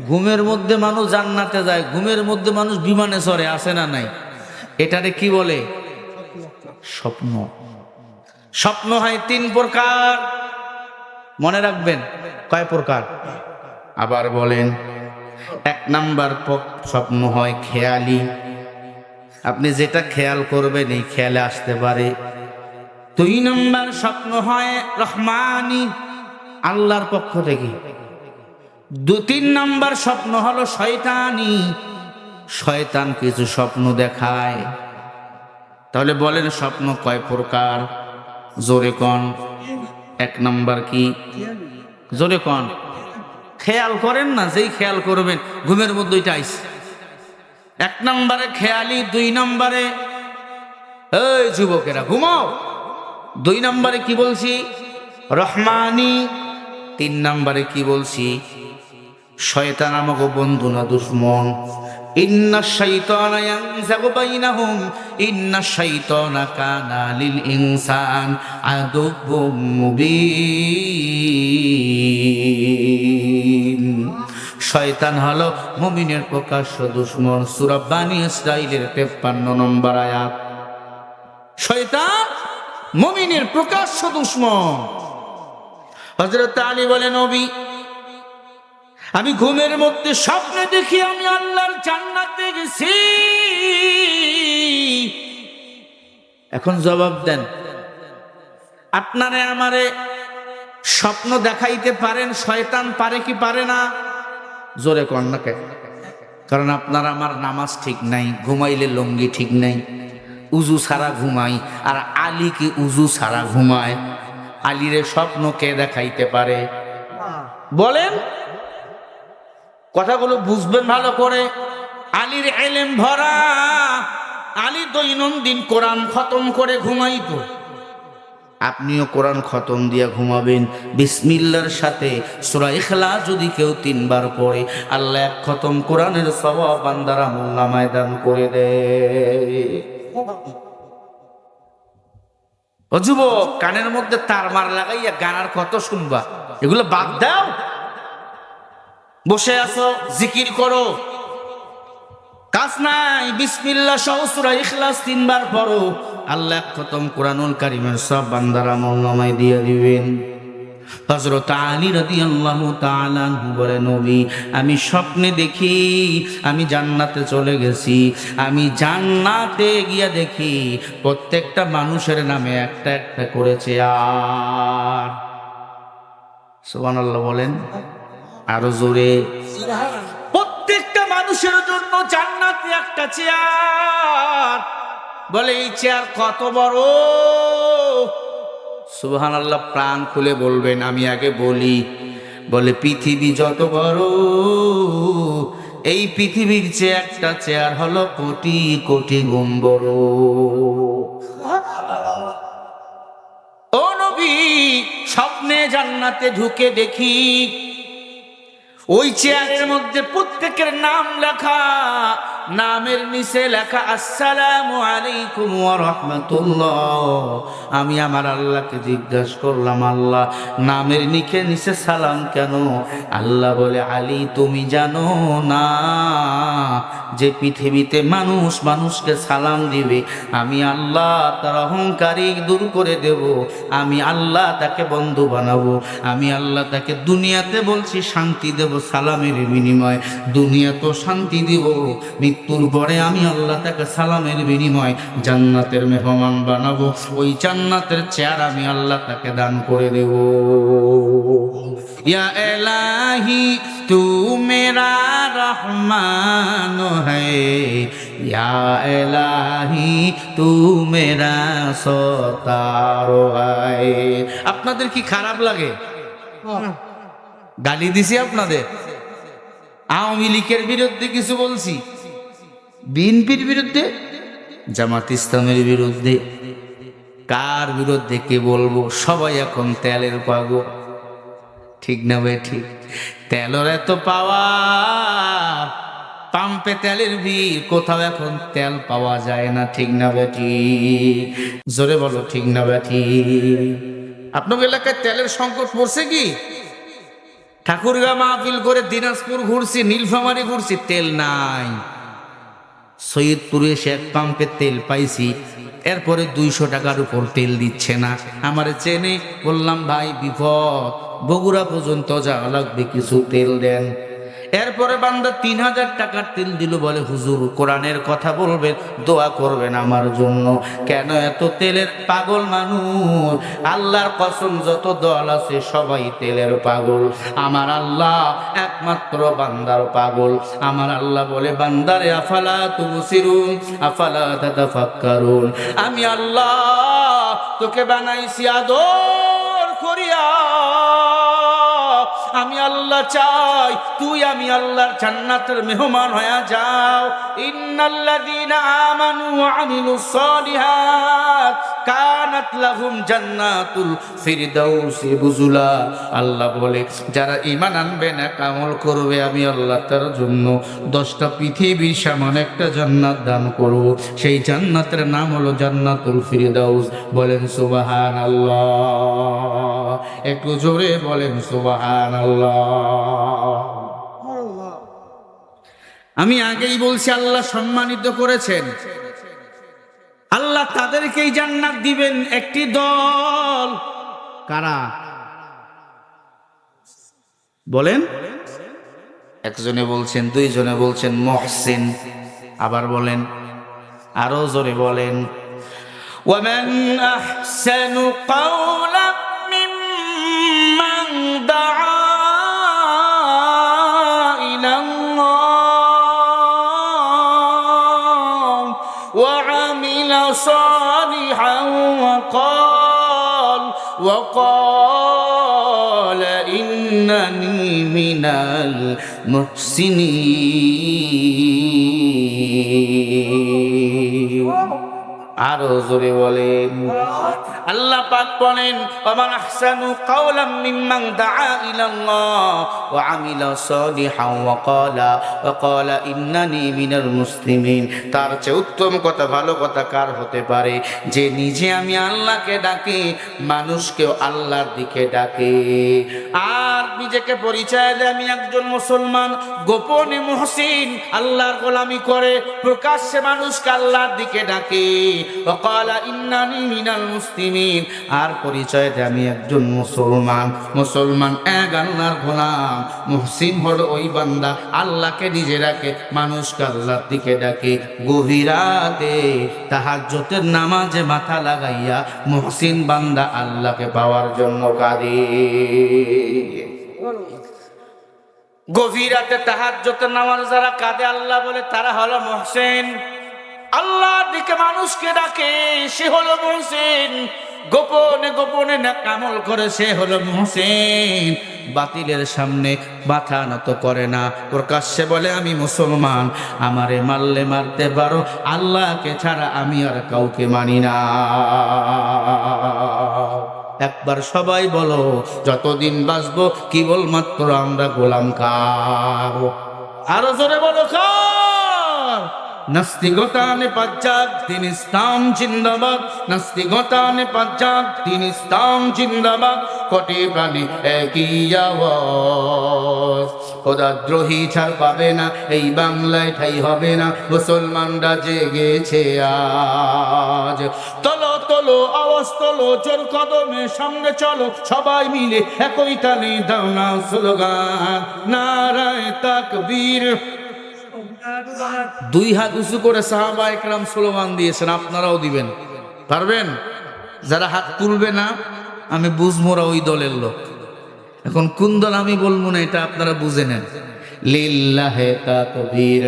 ঘুমের মধ্যে মানুষ জান্নাতে যায়, ঘুমের মধ্যে মানুষ বিমানে চড়ে, আসে না নাই? এটারে কি বলে? স্বপ্ন। স্বপ্ন হয় 3 প্রকার, মনে রাখবেন। কয় প্রকার? আবার বলেন। 1 নাম্বার স্বপ্ন হয় খেয়ালি, আপনি যেটা খেয়াল করবেন এই খেয়ালে আসতে পারে। 2 নাম্বার স্বপ্ন হয় রহমানি, আল্লাহর পক্ষ থেকে। 3 নাম্বার স্বপ্ন হলো শয়তানি, শয়তান কিছু স্বপ্ন দেখায়। তাহলে বলেন স্বপ্ন কয় প্রকার? জোরে কন। 1 নাম্বার কি? জোরে কন। খেয়াল করেন না, যেই খেয়াল করবেন ঘুমের মধ্যে এটা আইস। 1 নম্বরে খেয়ালি, 2 নম্বরে এই যুবকেরা ঘুমাও, 2 নম্বরে কি বলছি? রহমানি। 3 নম্বরে কি বলছি? শয়তান আমাকে বন্ধু না দুশ্মন। ইন্নাশ শাইতানা ইয়ানজাগু বাইনাহুম ইন্নাশ শাইতানা কানা লিল ইনসান আদুব্বুম মুবিন। শয়তান হলো মুমিনের প্রকাশ্য দুশ্মন। সূরা বানী ইসরাঈলের 53 নম্বর আয়াত। শয়তান মুমিনের প্রকাশ্য দুশ্মন। হযরত আলী বলেন, নবী আমি ঘুমের মধ্যে স্বপ্নে দেখি আমি আল্লাহর জান্নাতে গেছি। এখন জবাব দেন, আপনারে আমারে স্বপ্ন দেখাইতে পারেন, শয়তান পারে কি পারে না? জোরে কন না কে? কারণ আপনার আমার নামাজ ঠিক নাই, ঘুমাইলে লঙ্গি ঠিক নাই, উজু ছাড়া ঘুমাই। আর আলী কি উজু ছাড়া ঘুমায়? আলীরে স্বপ্ন কে দেখাইতে পারে? বলেন, কথাগুলো বুঝবেন ভালো করে। আলীর ইলম ভরা। আলী দৈনন্দিন কোরআন খতম করে ঘুমাইতো। আপনিও কোরআন খতম দিয়া ঘুমাবেন। বিসমিল্লাহর সাথে সূরা ইখলাস যদি কেউ 3 বার পড়ে, আল্লাহ 1 খতম কোরআনের সওয়াব বান্দার আমলনামায় দান করে দেয়। ও যুবক, কানের মধ্যে তার মার লাগাইয়া গানার কত শুনবা? এগুলো বাদ দাও। বসে আছো, জিকির করো, কাজ নাই। বিসমিল্লাহ সহ সূরা ইখলাস 3 বার পড়ো, আল্লাহ 1 খতম কোরআনুল কারীমের সব বান্দার আমলনামায় দিয়ে দিবেন। হযরত আলী রাদিয়াল্লাহু তাআলা আনহু বলেন, নবী আমি স্বপ্নে দেখি আমি জান্নাতে চলে গেছি। আমি জান্নাতে গিয়া দেখি প্রত্যেকটা মানুষের নামে একটা একটা করে চেয়ার। সুবহানাল্লাহ বলেন আরো জোরে। প্রত্যেকটা মানুষের জন্য জান্নাতে একটা চেয়ার। বলে এই চেয়ার কত বড়? সুবহানাল্লাহ, প্রাণ খুলে বলবেন, আমি আগে বলি। বলে পৃথিবী যত বড়, এই পৃথিবীর চেয়ে একটা চেয়ার হলো কোটি কোটি গুণ বড়। ও নবী, স্বপ্নে জান্নাতে ঢুকে দেখি ওই চেয়ারের মধ্যে প্রত্যেকের নাম লেখা, নামের নিচে লেখা আসসালামু আলাইকুম ওয়া রাহমাতুল্লাহ। আমি আমার আল্লাহকে জিজ্ঞাসা করলাম, আল্লাহ নামের নিচে সালাম কেন? আল্লাহ বলে, আলী তুমি জানো না যে পৃথিবীতে মানুষ মানুষকে সালাম দিবে, আমি আল্লাহ তার অহংকারী দূর করে দেব, আমি আল্লাহ তাকে বন্ধু বানাবো, আমি আল্লাহ তাকে দুনিয়াতে বলছি শান্তি দেব সালামের বিনিময়, দুনিয়া তো শান্তি দিব, মৃত্যুর পরে আমি আল্লাহ তাকে সালামের বিনিময় জান্নাতের মেহমান বানাবো, ওই জান্নাতের চেয়ার আমি আল্লাহ তাকে দান করে দেব। ইয়া ইলাহি তু মেরা রহমান হ্যায়, ইয়া ইলাহি তু মেরা সত্তার হ্যায়। আপনাদের কি খারাপ লাগে? গালি দিছি আপনাদের? আওয়ামী লীগের বিরুদ্ধে কিছু বলছি, বিএনপির বিরুদ্ধে, জামাত ইসলামের বিরুদ্ধে, কার বিরুদ্ধে কে বলবো? সবাই এখন তেলের পাগল, ঠিক না ভাই? ঠিক। তেলের এত পাওয়া, পাম্পে তেলের ভিড়, কোথাও এখন তেল পাওয়া যায় না, ঠিক না ভাই? ঠিক। জোরে বলো ঠিক না ভাই? ঠিক। আপনার এলাকায় তেলের সংকট পড়ছে কি? ঠাকুরগাঁ মাহফিল করে দিনাজপুর ঘুরছি, নীলফামারী ঘুরছি, তেল নাই। সৈয়দপুরে এসে 1 পাম্পে তেল পাইছি, এরপরে 200 টাকার উপর তেল দিচ্ছে না। আমারে চেনে, বললাম ভাই বিপদ, বগুড়া পর্যন্ত যাওয়া লাগবে, কিছু তেল দেন। এরপরে বান্দা 3000 টাকার তেল দিল, বলে হুজুর কোরআনের কথা বলবেন, দোয়া করবেন আমার জন্য। কেন এত তেলের পাগল মানুষ? আল্লাহর কসম, যত দল আছে সবাই তেলের পাগল, আমার আল্লাহ একমাত্র বান্দার পাগল। আমার আল্লাহ বলে, বান্দারে আফালা তুবসিরুন আফালা তাতাফাক্কারুন, আমি আল্লাহ তোকে বানাইছি আদর করিয়া, আমি আল্লাহ চাই তুই আমি আল্লাহর জান্নাতের মেহমান হয়ে যাও। ইন্নাল্লাযীনা আমানু ওয়া আমিলুস সালিহাত কানাত লাহুম জান্নাতুল ফিরদাউসি নুজুলা। আল্লাহ বলে যারা ঈমান আনবে না, আমল করবে, আমি আল্লাহ তার জন্য 10টা পৃথিবীর সমান একটা জান্নাত দান করব। সেই জান্নাতের নাম হলো জান্নাতুল ফিরদাউস। বলেন সুবহানাল্লাহ, একটু জোরে বলেন সুবহানাল্লাহ। আমি আগেই বলছি আল্লাহ সম্মানিত করেছেন, আল্লাহ তাদেরকেই জান্নাত দিবেন। একটি দল কারা বলেন? একজনে বলছেন, দুইজনে বলছেন মুহসিন, আবার বলেন, আরো জোরে বলেন, ওয়ামান আহসানু কাওলাম মিম্মান দাআ ইলাল্লাহ ওয়া আমিলা সালিহান ওয়া ক্বালা ইন্নানি মিনাল মুহসিনিন। আরো জোরে বলেন। আল্লাহ পাক বলেন, ওয়ামান আহসানু কাওলাম মিম্মান দাআ ইলাল্লাহ ওয়া আমিলা সালিহান ওয়া ক্বালা ইন্নানি মিনাল মুসলিমিন। তার চেয়ে উত্তম কথা, ভালো কথা কার হতে পারে যে নিজে আমি আল্লাহকে ডাকে, মানুষকেও আল্লাহর দিকে ডাকে, আর নিজেকে পরিচয় দেয় আমি একজন মুসলমান, গোপনে মুহসিন, আল্লাহর গোলামি করে, প্রকাশ্যে মানুষকে আল্লাহর দিকে ডাকে। ওয়াকালা ইন্নানি মিনাল মুসলিমিন, আর পরিচয় দেয় আমি একজন মুসলমান। মুসলমান এক আল্লাহর গোলাম, মুহসিন হলো ওই বান্দা আল্লাহকে নিজে ডাকে, মানুষকে আল্লাহর দিকে ডাকে। গভীর রাতে তাহাজ্জুদের নামাজে মাথা লাগাইয়া মুহসিন বান্দা আল্লাহকে পাওয়ার জন্য কাঁদে। গভীর রাতে তাহাজ্জুদের নামাজ যারা কাঁদে, আল্লাহ বলে তারা হলো মুহসিন। আল্লাহর দিকে মানুষকে ডাকে, সে হলো মুহসিন। গোপনে গোপনে নেক আমল করে, সে হলো মুহসিন। বাতিলের সামনে মাথা নত করে না, প্রকাশ্যে বলে আমি মুসলমান, আমারে মারলে মারতে পারো, আল্লাহকে ছাড়া আমি আর কাউকে মানি না। একবার সবাই বলো, যতদিন বাঁচবো কেবলমাত্র আমরা গোলাম কার। আরো জোরে বলো, কার? নাস্তিকতানে পাঞ্জাব দিন ইসলাম জিন্দাবাদ, নাস্তিকতানে পাঞ্জাব দিন ইসলাম জিন্দাবাদ, কোটি প্রাণী একই আওয়াজ। খোদাদ্রোহী ছাড় পাবে না, এই বাংলায় ঠাই হবে না, মুসলমানরা জেগেছে আজ। তোলো তোলো আওয়াজ তোলো, জোর কদমে সামনে চলো, সবাই মিলে একই তালে দাও না স্লোগান, নারায়ে তাকবীর। দুই হাত উঁচু করে সাহাবা একরাম স্লোগান দিয়েছেন, আপনারাও দিবেন পারবেন? যারা হাত তুলবে না আমি বুঝমোরা ওই দলের লোক। এখন কোন দল আমি বলবো না, এটা আপনারা বুঝে নেন। লিল্লাহে তাকবীর।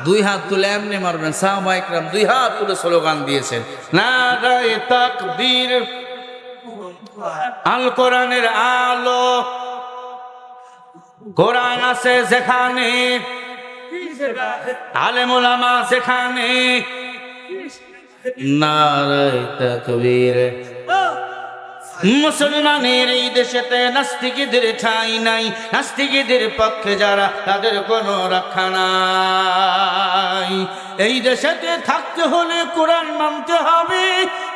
দুই হাত তুলে এমনি মারবেন। সাহাবা একরাম দুই হাত তুলে স্লোগান দিয়েছেন, নারায়ে তাকবীর। আল কোরআনের আলো, কোরআন আছে যেখানে, আলেম ওলামা যেখানে, নারায়ে তাকবীর। মুসলমানের এই দেশেতে নাস্তিকদের ঠাঁই নাই, নাস্তিকদের পক্ষে যারা তাদের কোনো রক্ষা নাই। এই দেশেতে থাকতে হলে কোরআন মানতে হবে,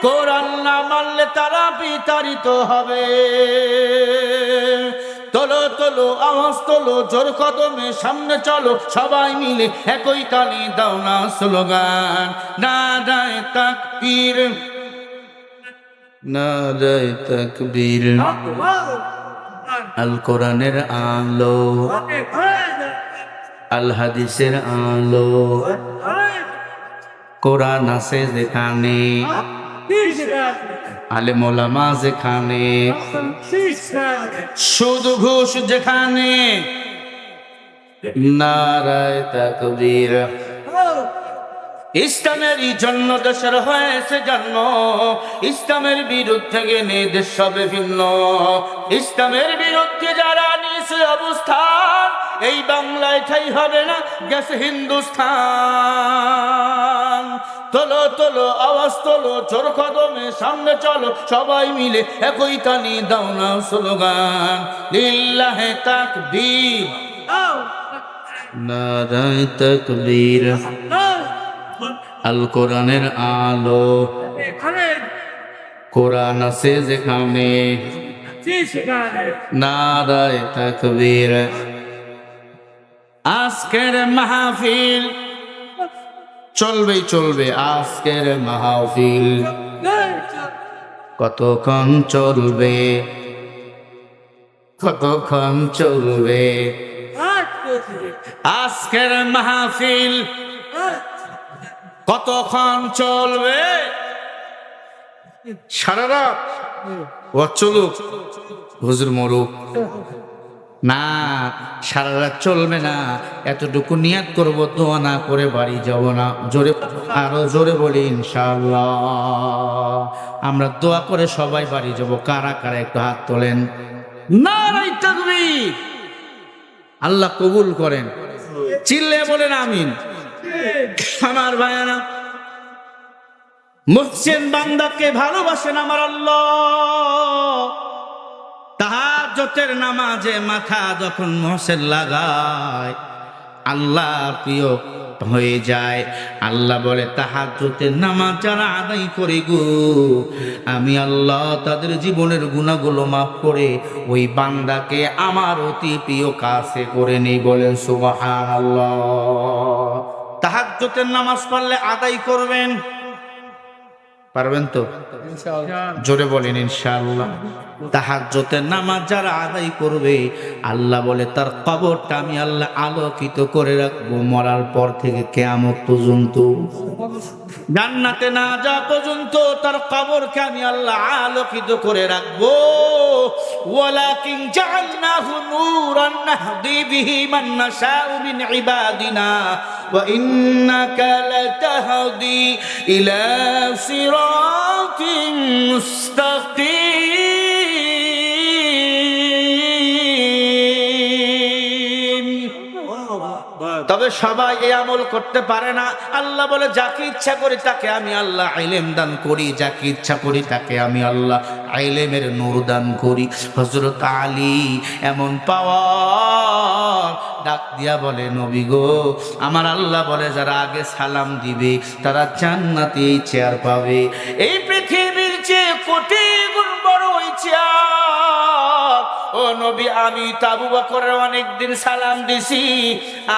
কোরআন না মানলে তারা বিতাড়িত হবে। তোলো তোলো আওয়াজ তোলো, জোর কদমে সামনে চলো, সবাই মিলে একই তালে দাও না স্লোগান, নারায়ে তাকবীর, নারায়ে তাকবীর। আল কোরআনের আলো, আল হাদিসের আলো, কোরআন আছে যেখানে, আলেম ওলামা যেখানে, সুদ ঘুষ যেখানে, নারায়ে তাকবীর। ইসলামেরই জন্য দেশের হয়েছে জন্ম, ইসলামের বিরুদ্ধে গেলে দেশ সবে ভিন্ন। ইসলামের বিরুদ্ধে যারা নিয়েছে অবস্থান, এই বাংলায় ঠাই হবে না, গেছে হিন্দুস্তান। তোলো তোলো আওয়াজ তোলো, জোর কদমে সামনে চলো, সবাই মিলে একই তালি দাও না স্লোগান, লিল্লাহে তাকবীর, নারায়ে তাকবীর। আল কোরআনের আলো, কোরআন আছে যেখানে, নারায়ে তাকবীর। আজকের মাহফিল চলবেই চলবে, আজকের মাহফিল কতক্ষণ চলবে, কতক্ষণ চলবে আজকের মাহফিল, কতক্ষণ চলবে? সারা রাত চলুক, হুজুর মরুক না, সারা রাত চলবে না। এতটুকু নিয়াত করব, দোয়া না করে বাড়ি যাব না। জোরে, আরো জোরে বলি ইনশাআল্লাহ। আমরা দোয়া করে সবাই বাড়ি যাব। কারা কারা একটু হাত তোলেন, নারায়ে তাকবীর। আল্লাহ কবুল করেন, চিল্লে বলেন আমিন। আমার ভাইয়ারা, মুহসিন বান্দাকে ভালোবাসেন আমার আল্লাহ। তাহাজ্জুদের নামাজে মাথা যখন মুহসিন লাগায়, আল্লাহ প্রিয় হয়ে যায়। আল্লাহ বলে, তাহাজ্জুদের নামাজ যারা আদায় করে গো, আমি আল্লাহ তাদের জীবনের গুনাহগুলো মাফ করে ওই বান্দাকে আমার অতি প্রিয় কাছে করে নেই। বলেন সুবহানাল্লাহ। তাহাজ্জুদের নামাজ পড়লে আদায় করবেন, পারবেন তো? জোরে বলেন ইনশাআল্লাহ। তাহাজ্জুদের নামাজ যারা আদায় করবে, আল্লাহ বলে তার কবরটা আমি আল্লাহ আলোকিত করে রাখবো মরার পর থেকে কিয়ামত পর্যন্ত। জান্নাতে না যাওয়া পর্যন্ত তার কবরকে আমি আল্লাহ আলোকিত করে রাখবো। ওয়ালাকিন জাআলনাহু নূরান নাহদি বিহি মান নাশাউ মিন ইবাদিনা ওয়া ইন্নাকা লাতাহদি ইলা সিরাতিন মুস্তাকিম। তবে সবাই এই আমল করতে পারে না। আল্লাহ বলে, যাকে ইচ্ছা করি তাকে আমি আল্লাহ ইলম দান করি, যাকে ইচ্ছা করি তাকে আমি আল্লাহ ইলমের নূর দান করি। হযরত আলী এমন পাওয়ার, ডাক দিয়া বলে, নবী গো, আমার আল্লাহ বলে যারা আগে সালাম দিবে তারা জান্নাতে চেয়ার পাবে। এই পৃথিবীর চেয়ে কোটি গুণ বড় ওই চেয়ার। ও নবী, আমি তো আবু বকরের অনেকদিন সালাম দিছি,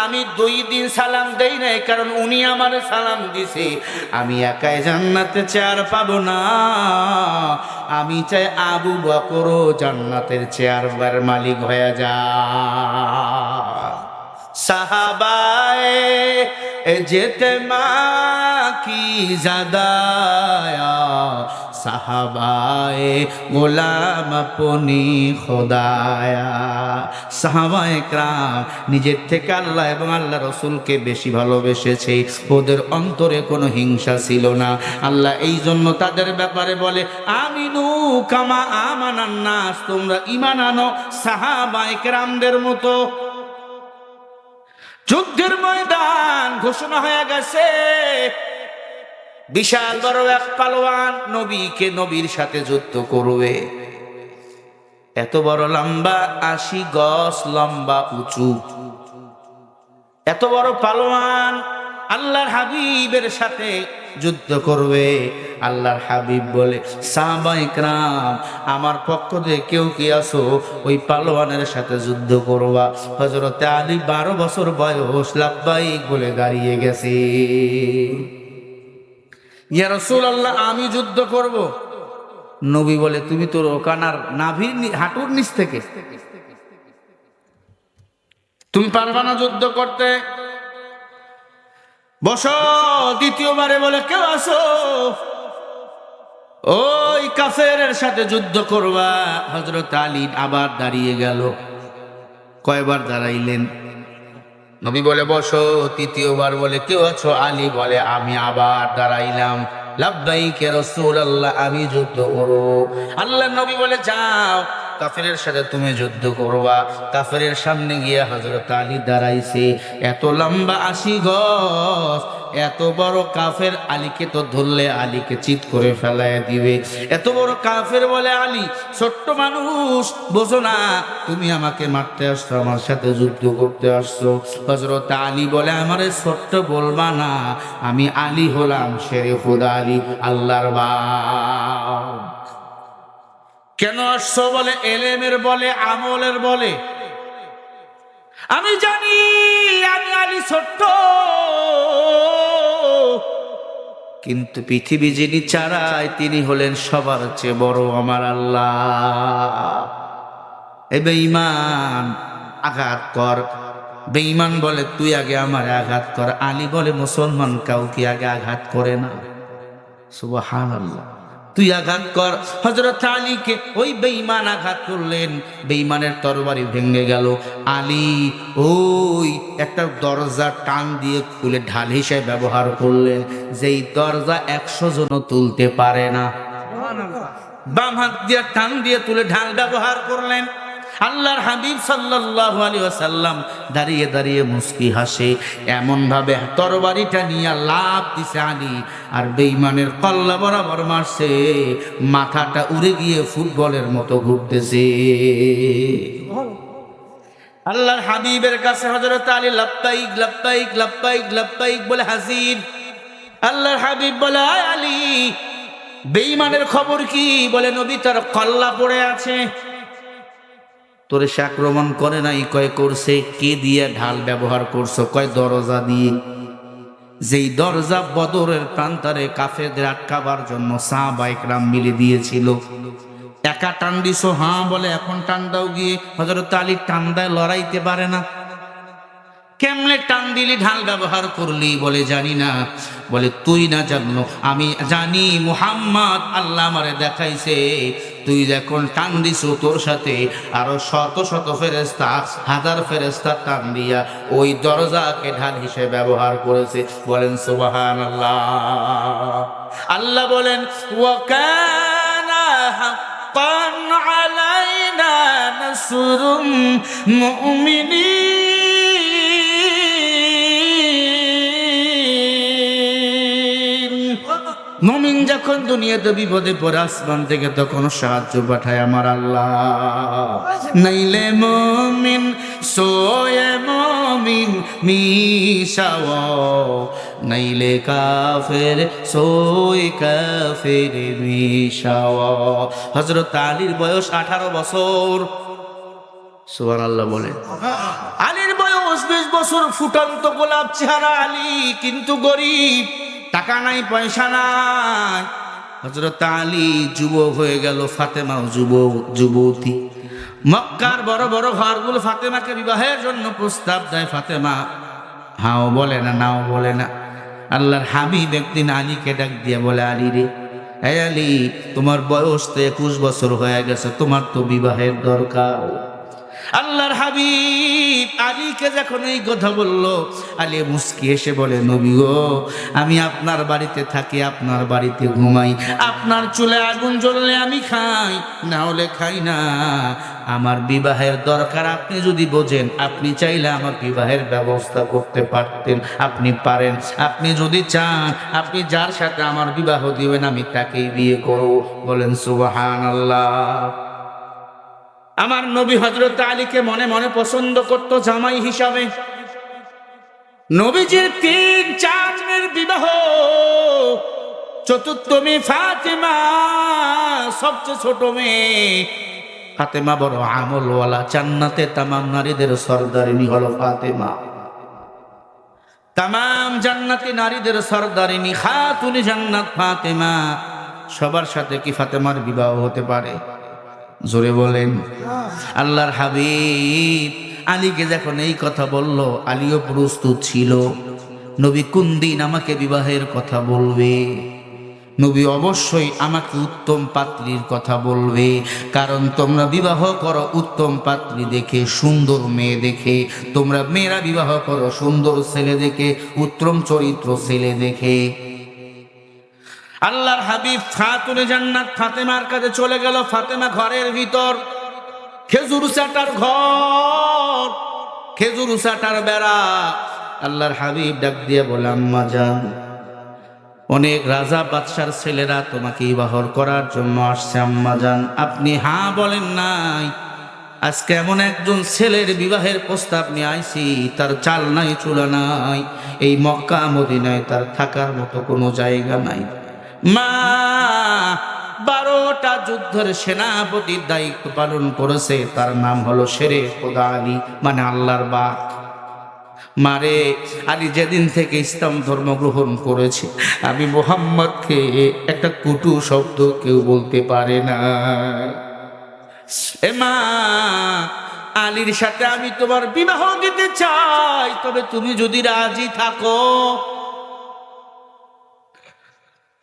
আমি 2 দিন সালাম দেই নাই, কারণ উনি আমার সালাম দিছে। আমি একাই জান্নাতে চেয়ার পাবো না, আমি চাই আবু বকরও জান্নাতের চেয়ারের মালিক হয়ে যায়। সাহাবায়ে যেতে মা কি জাদায়া, সাহাবায়ে গোলাম আপনি খোদায়া। সাহাবায়ে کرام নিজের থেকে আল্লাহ এবং আল্লাহ রসুলকে বেশি ভালোবেসেছে, ওদের অন্তরে কোনো হিংসা ছিল না। আল্লাহ এই জন্য তাদের ব্যাপারে বলে, আমিনু কামা আমানান নাস, তোমরা ঈমান আনো সাহাবায়ে کرامদের মতো। যুদ্ধের ময়দান ঘোষণা হয়ে গেছে, বিশাল বড় এক পালোয়ান নবীর সাথে যুদ্ধ করবে। এত বড় লম্বা, 80 গজ লম্বা উঁচু, এত বড় পালোয়ান আল্লাহর হাবিবের সাথে যুদ্ধ করবে। আল্লাহর হাবিব বলে, সাহাবায়ে کرام আমার পক্ষ থেকে কেউ কি আসো, ওই পালোয়ানের সাথে যুদ্ধ করবা। হযরত আলী 12 বছর বয়স, লাব্বাইক বলে দাঁড়িয়ে গেছে। ইয়া রাসূলুল্লাহ, আমি যুদ্ধ করব। নবী বলে, তুমি তোর কানার নাভির হাঁটুর নিচ থেকে তুমি পারবা না যুদ্ধ করতে, বসো। দ্বিতীয়বারে বলে, কেউ আসো, ওই কাফেরের সাথে যুদ্ধ করবা। হযরত আলী আবার দাঁড়িয়ে গেল। কয়বার দাঁড়াইলেন? নবী বলে বসো। তৃতীয়বার বলে কেউ আছো? আলী বলে আমি। আবার দাঁড়াইলাম। লাব্বাইক ইয়া রাসূলুল্লাহ, আমি যুদ্ধ করব। আল্লাহ নবী বলে যাও, কাফেরের সাথে তুমি যুদ্ধ করবা। কাফেরের সামনে গিয়া হযরত আলী দাঁড়াইছে। এত লম্বা 80 গজ, এত বড় কাফের। আলীকে তো ধরলে আলীকে চিৎ করে ফেলায় দিবে। এত বড় কাফের বলে আলী ছোট্ট মানুষ, বোঝো না তুমি আমাকে মারতে আসছো, আমার সাথে যুদ্ধ করতে আসছো। হযরত আলী বলে আমারে ছোট্ট বলবা না, আমি আলী হলাম শেরে খুদা আলী, আল্লাহর বাপ। কেন আসছো বলে এলেমের বলে, আমলের বলে। আমি জানি আমি আলী ছোট্ট, কিন্তু পৃথিবী যিনি চালায় তিনি হলেন সবার চেয়ে বড়, আমার আল্লাহ। এ বেঈমান আঘাত কর। বেঈমান বলে তুই আগে আমার আঘাত কর। আলী বলে মুসলমান কাউকে আগে আঘাত করে না। সুবহানাল্লাহ। তুই আঘাত কর। হযরত আলীকে ওই বেঈমান আঘাত করলেন, বেঈমানের তরবারি ভেঙে গেল। আলী ওই একটা দরজা টান দিয়ে খুলে ঢাল হিসেবে ব্যবহার করলেন, যেই দরজা 100 জন তুলতে পারে না। বাম হাত দিয়ে টান দিয়ে তুলে ঢাল ব্যবহার করলেন। আল্লাহর হাবিব সাল্লাল্লাহু আলাইহি ওয়াসাল্লাম দাঁড়িয়ে দাঁড়িয়ে মুস্কি হাসে। এমন ভাবে তরবারিটা নিয়ে লাফ দিছে আলী, আর বেঈমানের কল্লা বরাবর মারছে। মাথাটা উড়ে গিয়ে ফুটবলের মতো ঘুরতেছে। আল্লাহর হাবিবের কাছে হযরত আলী লাব্বাইক লাব্বাইক লাব্বাইক লাব্বাইক বলে হাজির। আল্লাহর হাবিব বলে আয় আলী, বেঈমানের খবর কি? বলে নবী তার কল্লা পড়ে আছে। তোরে সে আক্রমণ করে নাই? কয় করছে। কে দিয়ে ঢাল ব্যবহার করছো? কয় দরজা দিয়ে। যেই দরজা বদরের প্রান্তরে কাফেরদের আটকাবার জন্য সাহাবায়ে কেরাম মিলে দিয়েছিল, একা টান দিছো? হ্যাঁ। বলে এখন টান দাও গিয়ে। হযরত আলী টান দেয়, লড়াইতে পারে না। কেমনে টান দিলি, ঢাল ব্যবহার করলি? বলে জানি না। বলে তুই না জানো, আমি জানি। মুহাম্মদ আল্লাহ আমারে দেখাইছে, তুই যখন টান দিছো তোর সাথে আরো শত শত ফেরেশতা, হাজার ফেরেশতা টান দিয়া ওই দরজাকে ঢাল হিসেবে ব্যবহার করেছে। বলেন সুবহানাল্লাহ। আল্লাহ বলেন ওয়া কানা হাক্কান আলাইনা নাসরুল মুমিনিন। মুমিন যখন দুনিয়াতে বিপদে পড়ে আসমান থেকে তখন সাহায্য পাঠায় আমার আল্লাহ। নাইলে মুমিন সোয়ে মুমিন মিশাও, নাইলে কাফের সোয়ে কাফের মিশাও। হযরত আলীর বয়স 18 বছর। সুবহানাল্লাহ বলে। আলীর বয়স 20 বছর, ফুটন্ত গোলাপ চেহারা আলী, কিন্তু গরিব, টাকা নাই, পয়সা নাই। হযরত আলী যুবক হয়ে গেল, ফাতেমাও যুবতী। মক্কার বড় বড় ঘরগুলো ফাতেমাকে বিবাহের জন্য প্রস্তাব দেয়। ফাতেমা হাও বলে না, নাও বলে না। আল্লাহর হাবিব একদিন আলীকে ডাক দিয়ে বলে আলী রে, এই আলী, তোমার বয়স তো 21 বছর হয়ে গেছে, তোমার তো বিবাহের দরকার। আল্লাহর হাবিব আলীকে যখন এই কথা বলল, আলী মুস্কি এসে বলে নবী গো, আমি আপনার বাড়িতে থাকি, আপনার বাড়িতে ঘুমাই, আপনার চুলে আগুন জ্বললে আমি খাই, না হলে খাই না। আমার বিবাহের দরকার, আপনি যদি বোঝেন, আপনি চাইলে আমার বিবাহের ব্যবস্থা করতে পারতেন, আপনি পারেন। আপনি যদি চান, আপনি যার সাথে আমার বিবাহ দিবেন আমি তাকেই বিয়ে করব। বলেন সুবহানাল্লাহ। আমার নবী হযরত আলীকে মনে মনে পছন্দ করত জামাই হিসাবে। নবীজির 3-4 মেয়ের বিবাহ। চতুর্থ মেয়ে ফাতেমা, সবচেয়ে ছোট মেয়ে। ফাতেমা বড় আমলওয়ালা, জান্নাতে তামাম নারীদের সরদারিনী হলো ফাতেমা। তামাম জান্নাতি নারীদের সরদারিনী, খাতুনে জান্নাত ফাতেমা। সবার সাথে কি ফাতেমার বিবাহ হতে পারে? জোরে বলেন। আল্লাহর হাবিব আলীকে যখন এই কথা বলল, আলীও প্রস্তুত ছিল। নবী কোন দিন আমাকে বিবাহের কথা বলবে? নবী অবশ্যই আমাকে উত্তম পাত্রীর কথা বলবে, কারণ তোমরা বিবাহ করো উত্তম পাত্রী দেখে, সুন্দর মেয়ে দেখে। তোমরা মেয়েরা বিবাহ করো সুন্দর ছেলে দেখে, উত্তম চরিত্র ছেলে দেখে। আল্লাহর হাবিব খাতুনে জান্নাত ফাতেমার কাছে চলে গেল। ফাতেমা ঘরের ভিতর, খেজুর চাটার ঘর, খেজুর চাটার বেড়া। আল্লাহর হাবিব ডাক দিয়ে বলে, আম্মা জান, অনেক রাজা বাদশার ছেলেরা তোমাকে বিবাহ করার জন্য আসছে আম্মা জান, আপনি হ্যাঁ বলেন নাই। আজকে এমন একজন ছেলের বিবাহের প্রস্তাব নিয়ে আইছি, তার চাল নাই চুলা নাই, এই মক্কা মদিনায় তার থাকার মতো কোনো জায়গা নাই। মা 12টা যুদ্ধের সেনাপতির দায়িত্ব পালন করেছে, তার নাম হলো শেরে খোদা আলী, মানে আল্লাহর বাগ। মারে, আলী যেদিন থেকে ইসলাম ধর্ম গ্রহণ করেছে, আমি মোহাম্মদকে একটা কুটু শব্দ কেউ বলতে পারে না। এ মা, আলীর সাথে আমি তোমার বিবাহ দিতে চাই, তবে তুমি যদি রাজি থাকো।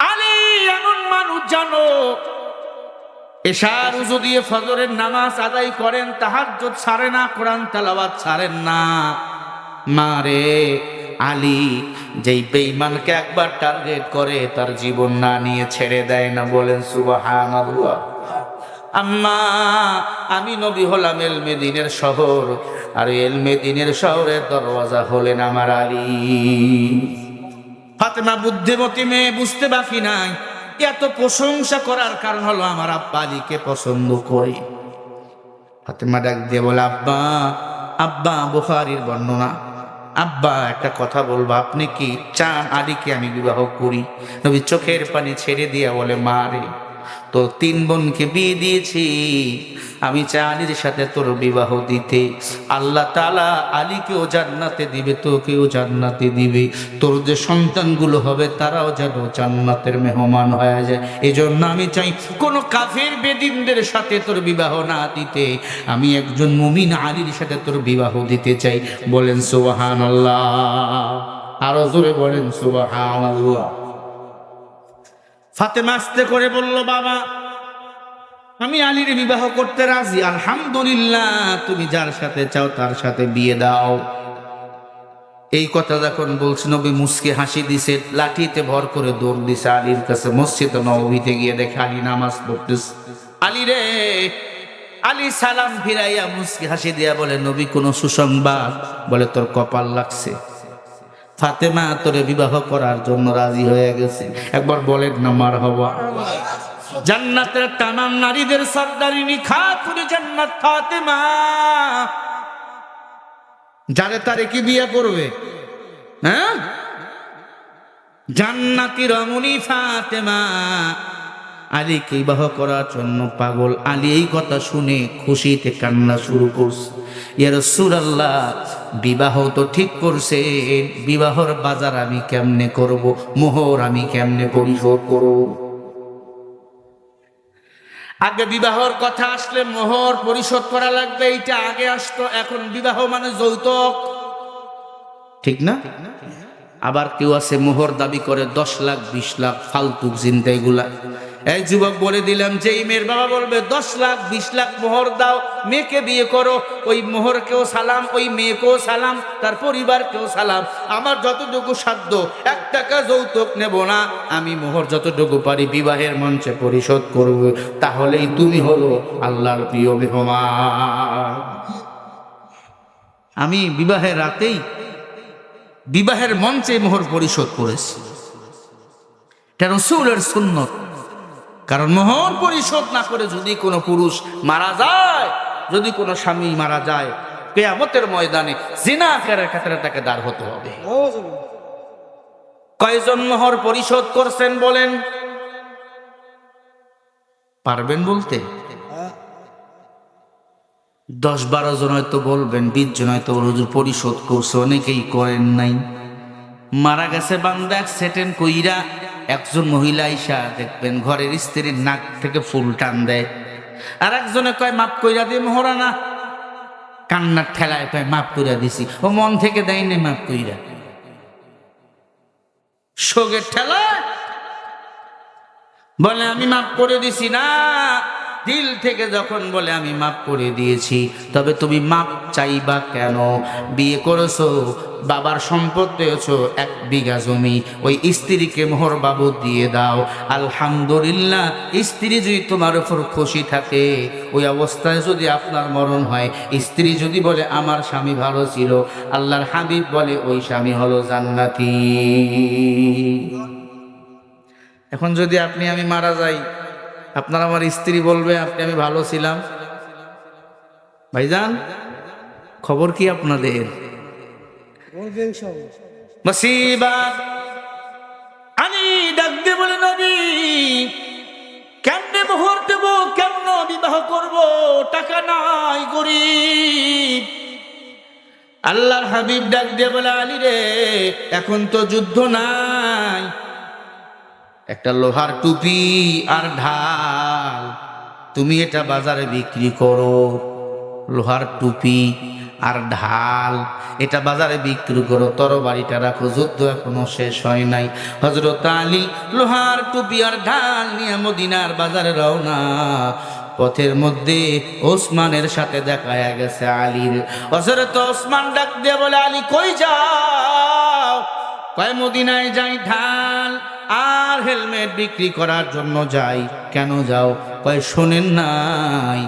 আলী এমন মানুষ জানো, এশার উযু দিয়ে ফজরের নামাজ আদায় করেন, তাহাজ্জুদ ছাড়ে না, কোরআন তেলাওয়াত ছাড়েন না। মারে, আলী যেই বেঈমানকে একবার টার্গেট করে তার জীবন না নিয়ে ছেড়ে দেয় না, বলেন সুবহানাল্লাহ। আম্মা, আমি নবী হলাম এলমে দ্বীনের শহর, আর এলমে দ্বীনের শহরের দরওয়াজা হলেন আমার আলী। ফাতেমা বুদ্ধিমতী মেয়ে, বুঝতে বাকি নাই, এত প্রশংসা করার কারণ হলো আমার আব্বা আলীকে পছন্দ করি। ফাতেমা ডাক দিয়ে বলে, আব্বা, আব্বা, বুখারীর বর্ণনা, আব্বা একটা কথা বলবো, আপনি কি চান আলীকে আমি বিবাহ করি? নবী চোখের পানি ছেড়ে দিয়ে বলে, মা রে, তোর 3 বোনকে বিয়ে দিয়েছি, আমি চাই আলীর সাথে তোর বিবাহ দিতে। আল্লাহ তাআলা আলীকেও জান্নাতে দিবে, তোকেও জান্নাতে দিবে, তোর যে সন্তানগুলো হবে তারাও যেন জান্নাতের মেহমান হয়ে যায়। এই জন্য আমি চাই কোনো কাফের বেদিনদের সাথে তোর বিবাহ না দিতে, আমি একজন মুমিন আলীর সাথে তোর বিবাহ দিতে চাই। বলেন সুবহানাল্লাহ, আরো জোরে বলেন সুবহানাল্লাহ। ফাতেমা আস্তে করে বলল, বাবা, আমি আলীর বিবাহ করতে রাজি, আলহামদুলিল্লাহ, তুমি যার সাথে চাও তার সাথে বিয়ে দাও। এই কথা যখন বলছে, নবী মুস্কি হাসি দিছে, লাঠিতে ভর করে দৌড় দিছে আলীর কাছে। মসজিদ নববীতে গিয়ে দেখে আলী নামাজ পড়তেছে। আলী রে, আলী সালাম ফিরাইয়া মুস্কি হাসি দিয়া বলে, নবী কোনো সুসংবাদ? বলে, তোর কপাল লাগছে, ফাতেমা তোরে বিবাহ করার জন্য রাজি হয়ে গেছে। একবার বলেন না মারহাবা। জান্নাতের তামাম নারীদের সর্দারিনী খাতুনে জান্নাত ফাতেমা, যারে তারে কি বিয়ে করবে? হ্যাঁ, জান্নাতি রমণী ফাতেমা আলীকে বিবাহ করার জন্য পাগল। আলী এই কথা শুনে খুশিতে কান্না শুরু করছে। ইয়া রাসূলুল্লাহ, বিবাহ তো ঠিক করছে, বিবাহর বাজার আমি কেমনে করব, মোহর আমি কেমনে পরিশোধ করব? আগে বিবাহর কথা আসলে মোহর পরিশোধ করা লাগবে, এইটা আগে আসতো। এখন বিবাহ মানে যৌতুক, ঠিক না? আবার কেউ আছে মোহর দাবি করে 10 লাখ 20 লাখ, ফালতু চিন্তা এগুলা। এই যুবক বলে দিলাম, যে মেয়ের বাবা বলবে 10 লাখ 20 লাখ মোহর দাও, মেয়েকে বিয়ে করো, ওই মোহরকেও সালাম, ওই মেয়েকেও সালাম, তার পরিবারকেও সালাম। আমার যতটুকু সাধ্য 1 টাকা যৌতুক নেব না, আমি মোহর যতটুকু পারি বিবাহের মঞ্চে পরিশোধ করব। তাহলেই তুমি হলো আল্লাহর প্রিয় মেহমান। আমি বিবাহের রাতেই বিবাহের মঞ্চে মোহর পরিশোধ করেছি, এটা রাসূলের সুন্নত। কারণ মোহর পরিশোধ না করে যদি কোনো পুরুষ মারা যায়, যদি কোনো স্বামী মারা যায়, কিয়ামতের ময়দানে জিনাকারের ক্ষেত্রে তাকে দাঁড় হতে হবে। কয়জন মোহর পরিশোধ করছেন বলেন? পারবেন বলতে? 10-12 জন হয়তো বলবেন, 20 জন হয়তো হুজুর পরিশোধ করছে, অনেকেই করেন নাই। মারা গেছে বান্দা অ্যাক্সিডেন্ট কইরা, একজন মহিলা আইসা দেখবেন ঘরের স্ত্রীর নাক থেকে ফুল টান দেয়, আর একজনে কয় মাপ কইরা দিয়ে মোহরানা, কান্নার ঠেলায় কয় মাপ কইরা দিছি, ও মন থেকে দেয় না মাপ কইরা, শোকের ঠেলায় বলে আমি মাফ করে দিছি না, দিল থেকে যখন বলে আমি মাফ করে দিয়েছি, তবে তুমি মাপ চাইবা কেন? বিয়ে করেছো, বাবার সম্পদ পেয়েছো 1 বিঘা জমি, ওই স্ত্রীকে মোহর বাবদ দিয়ে দাও। আলহামদুলিল্লাহ, স্ত্রী যদি তোমার উপর খুশি থাকে, ওই অবস্থায় যদি আপনার মরণ হয়, স্ত্রী যদি বলে আমার স্বামী ভালো ছিল, আল্লাহর হাবিব বলে ওই স্বামী হলো জান্নাতি। এখন যদি আপনি আমি মারা যাই, আপনার আমার স্ত্রী বলবে আপনি আমি ভালো ছিলাম। ভাইজান, খবর কি আপনাদের? মুসিবত। আলী ডাক দিয়ে বলে নবী, কেমনে মোহর দেব, কেমন বিবাহ করব, টাকা নাই, গরিব। আল্লাহর হাবিব ডাক দিয়ে বলে আলী রে, এখন তো যুদ্ধ নাই, একটা লোহার টুপি আর ঢাল, তুমি এটা বাজারে বিক্রি করো। লোহার টুপি আর ঢাল এটা বাজারে বিক্রি করো, তরবারিটা রাখো, যুদ্ধ এখনো শেষ হয় নাই। হযরত আলী লোহার টুপি আর ঢাল নিয়ে মদিনার বাজারে রওনা। পথের মধ্যে ওসমানের সাথে দেখা গেছে আলীর। হযরত ওসমান ডাক দিয়ে বলে আলী কই যাও? কয় মদিনায় যাই, ঢাল আর হেলমেট বিক্রি করার জন্য যাই। কেন যাও? কয় শোনেন নাই,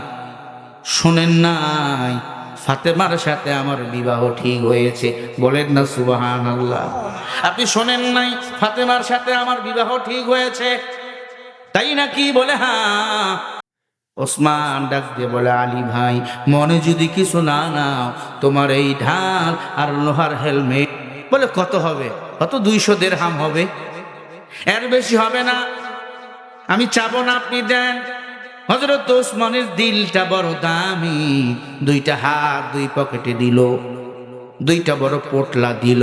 শোনেন নাই, ফাতেমার সাথে আমার বিবাহ ঠিক হয়েছে। বলেন না সুবহানাল্লাহ। আপনি শোনেন নাই ফাতেমার সাথে আমার বিবাহ ঠিক হয়েছে? তাই নাকি? বলে হ্যাঁ। ওসমান ডাক দিয়ে বলে আলী ভাই, মনে যদি কিছু না নাও, তোমার এই ঢাল আর লোহার হেলমেট বলে কত হবে? কত? 200 দিরহাম হবে, এর বেশি হবে না। আমি চাবো না, আপনি দেন। হযরত ওসমানের দিলটা বড় দামি, 2টা হাত 2 পকেটে দিল, 2টা বড় পোটলা দিল।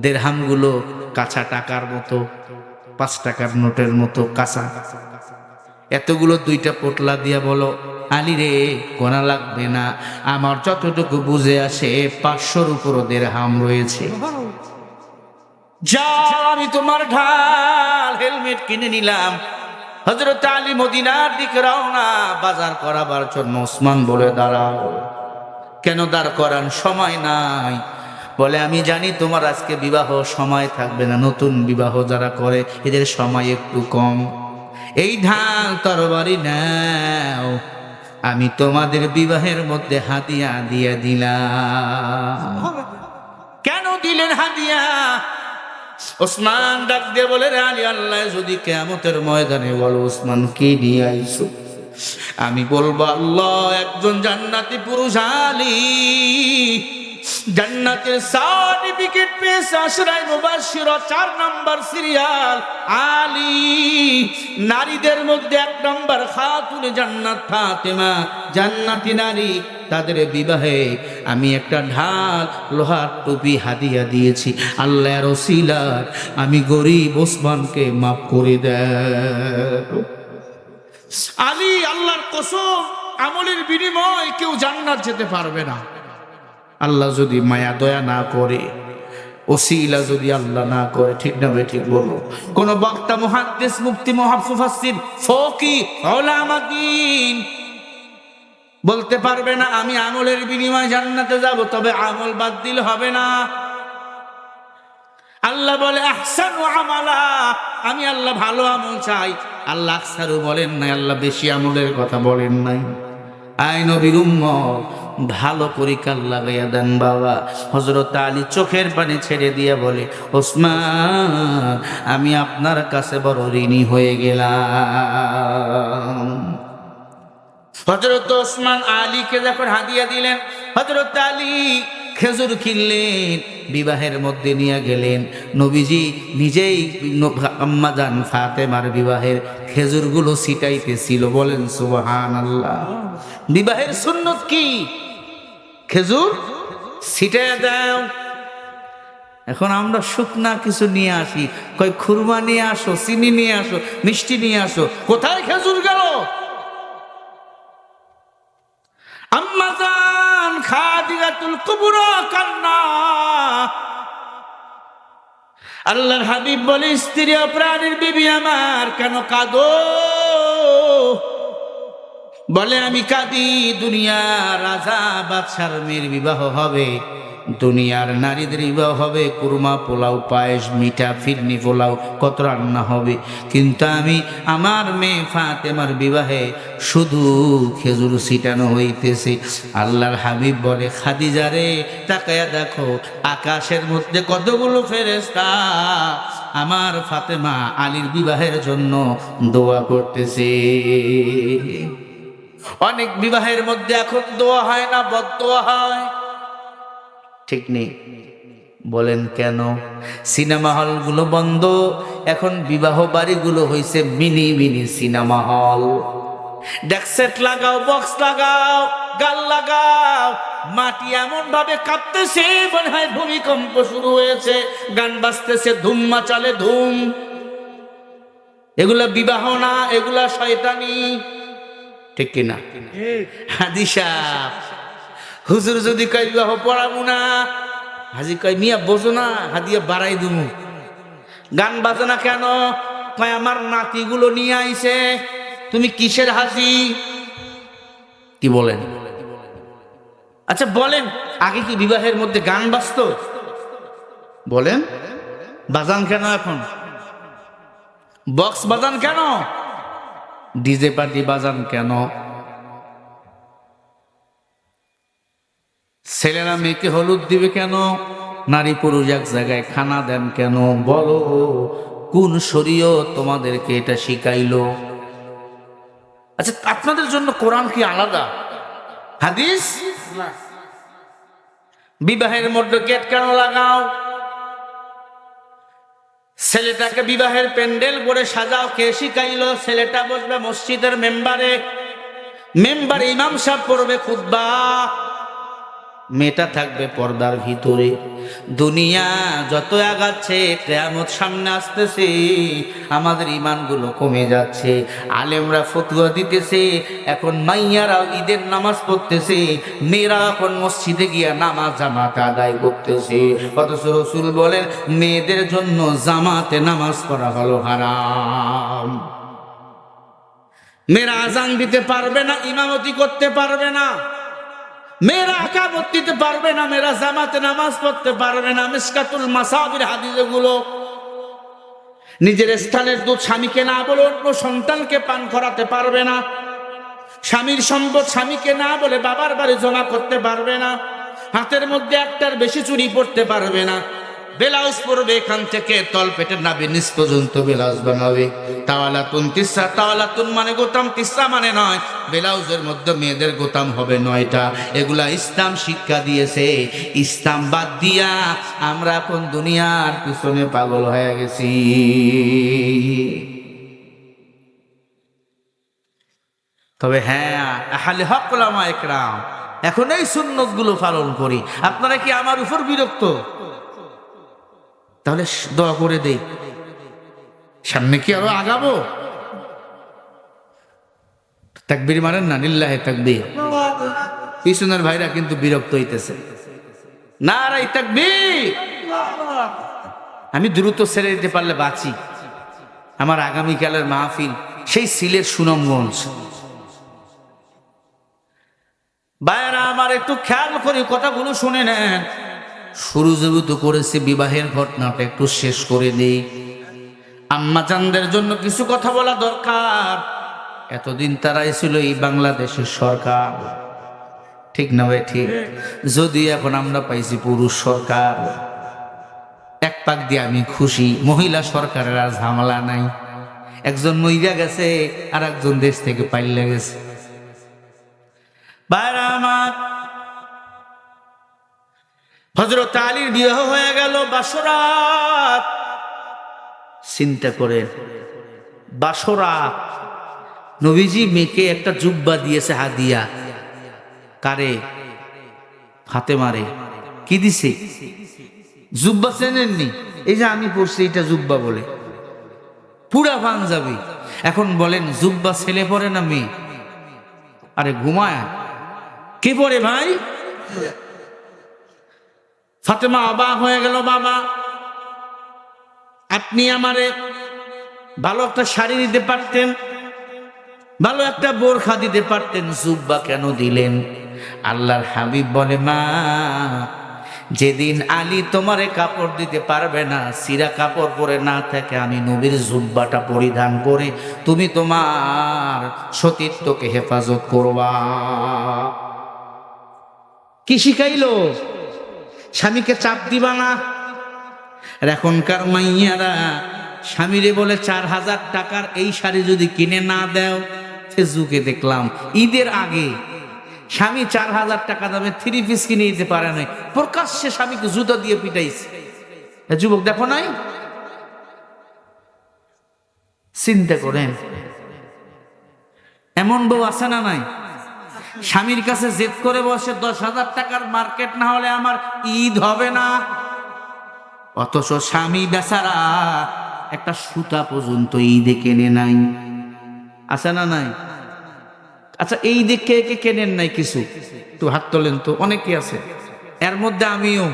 দিরহামগুলো কাঁচা টাকার মতো, 5 টাকার নোটের মতো কাঁচা। এতগুলো 2টা পোটলা দিয়া বলো আলী রে, গোনা লাগবে না, আমার যতটুকু বুঝে আসে 500-র উপরও দিরহাম রয়েছে। যাও, আমি তোমার ঢাল হেলমেট কিনে নিলাম। হযরত আলী মদিনার দিকে রওনা, বাজার করাবার জন্য। ওসমান বলে দাঁড়াও। কেন দাঁড় করান? সময় নাই। বলে আমি জানি তোমার আজকে বিবাহ, সময় থাকবে না, নতুন বিবাহ যারা করে এদের সময় একটু কম। এই ঢাল তরবারি নাও, আমি তোমাদের বিবাহের মধ্যে হাদিয়া দিয়ে দিলাম। কেন দিলেন হাদিয়া? ওসমান ডাক দিয়ে বলে রে আলী, আল্লাহ যদি কিয়ামতের ময়দানে বলো ওসমান কি নিয়ে আইছো, আমি বলবো আল্লাহ একজন জান্নাতি পুরুষ আলী, জান্নাতের সার্টিফিকেট পেয়েছে, আশরায়ে মুবাশশিরা 4 নাম্বার সিরিয়াল আলী। নারীদের মধ্যে 1 নাম্বার খাতুনে জান্নাত ফাতেমা, জান্নাতি নারী। তাদের বিবাহে আমি একটা ঢাল লোহার টুপি হাদিয়া দিয়েছি। আল্লাহর ওসিলায় আমি গরিব ওসমানকে মাফ করে দেয়। আলী, আল্লাহর কসম, আমলের বিনিময় কেউ জান্নাত যেতে পারবে না। আল্লাহ যদি মায়া দয়া না করে, ওসিলা যদি আল্লাহ না করে, ঠিক না বে ঠিক বলো? কোন বক্তা, মুহাদ্দিস, মুফতি, মুফাসসির, ফকিহ, উলামা দ্বীন বলতে পারবে না আমি আমলের বিনিময়ে জান্নাতে যাব, তবে আমল বাদ দিলে হবে না। আল্লাহ বলে আহসানু আমালা, আমি আল্লাহ ভালো আমল চাই। আল্লাহ আকসারু বলেন নাই, আল্লাহ বেশি আমলের কথা বলেন নাই। আয় নবীর উম্মত, ভালো করে কাল লাগাইয়া দেন বাবা। হযরত আলী চোখের পানি ছেড়ে দিয়ে বলে ওসমান, আমি আপনার কাছে বড় ঋণী হয়ে গেলাম। হযরত ওসমান আলীকে যখন হাদিয়া দিলেন, হযরত আলী খেজুর কিনলেন, বিবাহের মধ্যে নিয়ে গেলেন। নবীজি নিজেই আম্মাজান ফাতেমার বিবাহের খেজুরগুলো ছিটাইতেছিল। বলেন সুবহানাল্লাহ। বিবাহের সুন্নত কি? খেজুর ছিটাইয়া দাও। এখন আমরা শুকনা কিছু নিয়ে আসি, কই খুরমা নিয়ে আসো, চিনি নিয়ে আসো, মিষ্টি নিয়ে আসো, কোথায় খেজুর গেল? আম্মাজান খাদিজাতুল কুবরা কান্না, আল্লাহর হাবিব বলে, স্ত্রী ও প্রাণের বিবি আমার কেন কাঁদো? বলে, আমি কাঁদি দুনিয়ার রাজা বাদশার মেয়ের বিবাহ হবে, দুনিয়ার নারীদের বিবাহ হবে, কুরমা পোলাও পায়েস মিঠা ফিরনি পোলাও কত রান্না হবে, কিন্তু আমি আমার মেয়ে ফাতেমার বিবাহে শুধু খেজুর ছিটানো হইতেছে। আল্লাহর হাবিব বলে, খাদিজা রে তাকায়া দেখো, আকাশের মধ্যে কতগুলো ফেরেশতা আমার ফাতেমা আলীর বিবাহের জন্য দোয়া করতেছে। অনেক বিবাহের মধ্যে এখন দোয়া হয় না, বদদোয়া হয়, ঠিক নেই? বলেন কেন? সিনেমা হলগুলো বন্ধ, এখন বিবাহ বাড়িগুলো হইছে mini mini cinema hall. Deck set লাগাও, বক্স লাগাও, গাল লাগাও, মাটি এমন ভাবে কাঁপতেছে মনে হয় ভূমিকম্প শুরু হয়েছে, গান বাজতেছে, ধুম মাচালে ধুম। এগুলা বিবাহ না, এগুলা শয়তানি, ঠিক কিনা? হাজি সাহেব, হুজুর যদি কয় বিবাহ পড়াবো না, হাজি কয় মিয়া বোঝো না, হাদিয়া বাড়াই দুমু। গান বাজনা কেন? কয় আমার নাতিগুলো নিয়ে আইছে। তুমি কিসের হাজি? কি বলেন? আচ্ছা বলেন, আগে কি বিবাহের মধ্যে গান বাজতো? বলেন, বাজান কেন এখন? বক্স বাজান কেন? ডিজে পার্টি বাজান কেন? ছেলেরা মেয়েকে হলুদ দিবে কেন? নারী পুরুষ এক জায়গায় খানা দেন কেন? বলো, কোন শরীয়ত তোমাদেরকে এটা শিখাইলো? আচ্ছা, আপনাদের জন্য কোরআন কি আলাদা, হাদিস? বিবাহের মধ্যে গেট কেন লাগাও? ছেলেটাকে বিবাহের প্যান্ডেল করে সাজাও, কে শিখাইলো? ছেলেটা বসবে মসজিদের মেম্বারে, মেম্বারে ইমাম সাহেব পড়বে খুতবা, মেয়েটা থাকবে পর্দার ভিতরে। দুনিয়া যত আগাচ্ছে, কিয়ামত সামনে আসতেছে, আমাদের ইমানগুলো কমে যাচ্ছে। আলেমরা ফতোয়া দিতেছে, এখন মাইয়ারাও ঈদের নামাজ পড়তেছে, মেয়েরা এখন মসজিদে গিয়া নামাজ জামাতে আদায় করতেছে। অথচ রাসূল বলেন, মেয়েদের জন্য জামাতে নামাজ পড়া হলো হারাম। মেয়েরা আজান দিতে পারবে না, ইমামতি করতে পারবে না, মেয়েরা একামত দিতে পারবে না, মেয়েরা জামাতে নামাজ পড়তে পারবে না। মিশকাতুল মাসাবির হাদিসে গুলো, নিজের স্থানের দুধ স্বামীকে না বলে অন্য সন্তানকে পান করাতে পারবে না, স্বামীর সম্পদ স্বামীকে না বলে বাবার বাড়ি জমা করতে পারবে না, হাতের মধ্যে একটার বেশি চুরি পড়তে পারবে না, ব্লাউজ পরবে এখান থেকে তল পেটের নাভি নিচ পর্যন্ত ব্লাউজ বানাবে। তাওয়ালাতুন তিসা, তাওয়ালাতুন মানে গোতাম, তিসা মানে নয়। ব্লাউজের মধ্যে মেয়েদের গোতাম হবে 9টা। এগুলা ইসলাম শিক্ষা দিয়েছে। ইসলাম বাদ দিয়া আমরা এখন দুনিয়ার পিছনে পাগল হয়ে গেছি। তবে হ্যাঁ, আহলে হক ওলামা একরাম, এখন এই সুন্নত গুলো পালন করি। আপনারা কি আমার উপর বিরক্ত? তাহলে দোয়া করে দেই, সামনে কি আরো আগাবো? তাকবীর মারেন না, লিল্লাহে তাকবীর। পিছনের ভাইরা কিন্তু বিরক্ত হইতেছে। নারায়ে তাকবীর। আমি দ্রুত ছেড়ে দিতে পারলে বাঁচি। আমার আগামীকালের মাহফিল সেই সিলেট সুনামগঞ্জ। ভাইরা আমার, একটু খেয়াল করে কথাগুলো শুনে নেন। শুরু যেহেতু করেছে বিবাহের ঘটনাটা একটু শেষ করে দেই। আম্মা জানদের জন্য কিছু কথা বলা দরকার। এতদিন তারাই ছিল এই বাংলাদেশের সরকার, ঠিক না ভাই? ঠিক। যদি এখন আমরা পাইছি পুরুষ সরকার, এক পাক দিয়ে আমি খুশি। মহিলা সরকারের আর ঝামেলা নাই। একজন মহিলা গেছে, আর একজন দেশ থেকে পাইলে গেছে। ভাইরা আমার, হযরত আলীর বিবাহ হয়ে গেল বাসরাত। চিন্তা করেন, বাসরাত। নবীজি মেয়েকে একটা জুব্বা দিয়েছে হাদিয়া। কারে? ফাতেমারে। কি দিছে? জুব্বা চেনেননি? এই যে আমি পড়ছি, এটা জুব্বা বলে, পুরা পাঞ্জাবি। এখন বলেন, জুব্বা ছেলে পরে না মেয়ে? আরে ঘুমায় কে পরে ভাই? ফাতেমা অবাক হয়ে গেল। বাবা, আপনি আমারে ভালো একটা শাড়ি দিতে পারতেন, ভালো একটা বোরখা দিতে পারতেন, জুব্বা কেন দিলেন? আল্লাহর হাবিব বলে, মা, যেদিন আলী তোমারে কাপড় দিতে পারবে না, সিরা কাপড় পরে না থাকে, আমি নবীর জুব্বাটা পরিধান করে তুমি তোমার সতীত্বকে হেফাজত করবা। কি শিখাইলো? স্বামীকে চাপ দিবা না। আর এখনকার মাইয়ারা স্বামীরে বলে 4000 টাকার এই শাড়ি যদি কিনে না দেও, ফেসবুকে দেখলাম ঈদের আগে স্বামী 4000 টাকা দামে 3 পিস কিনে দিতে পারে নাই, প্রকাশ্যে স্বামীকে জুতা দিয়ে পিটাইছে। যুবক দেখো নাই? চিন্তা করেন, এমন বউ আছে না নাই? স্বামীর কাছে জেদ করে বসে 10,000 টাকার মার্কেট না হলে আমার ঈদ হবে না। অথচ স্বামী বেচারা একটা সুতা পর্যন্ত ঈদে কেনে নাই। আছে না নাই? আচ্ছা, এই দিক কে কে কেনেন নাই? কিছু তো হাত তোলেন তো। অনেকে আছে, এর মধ্যে আমিও।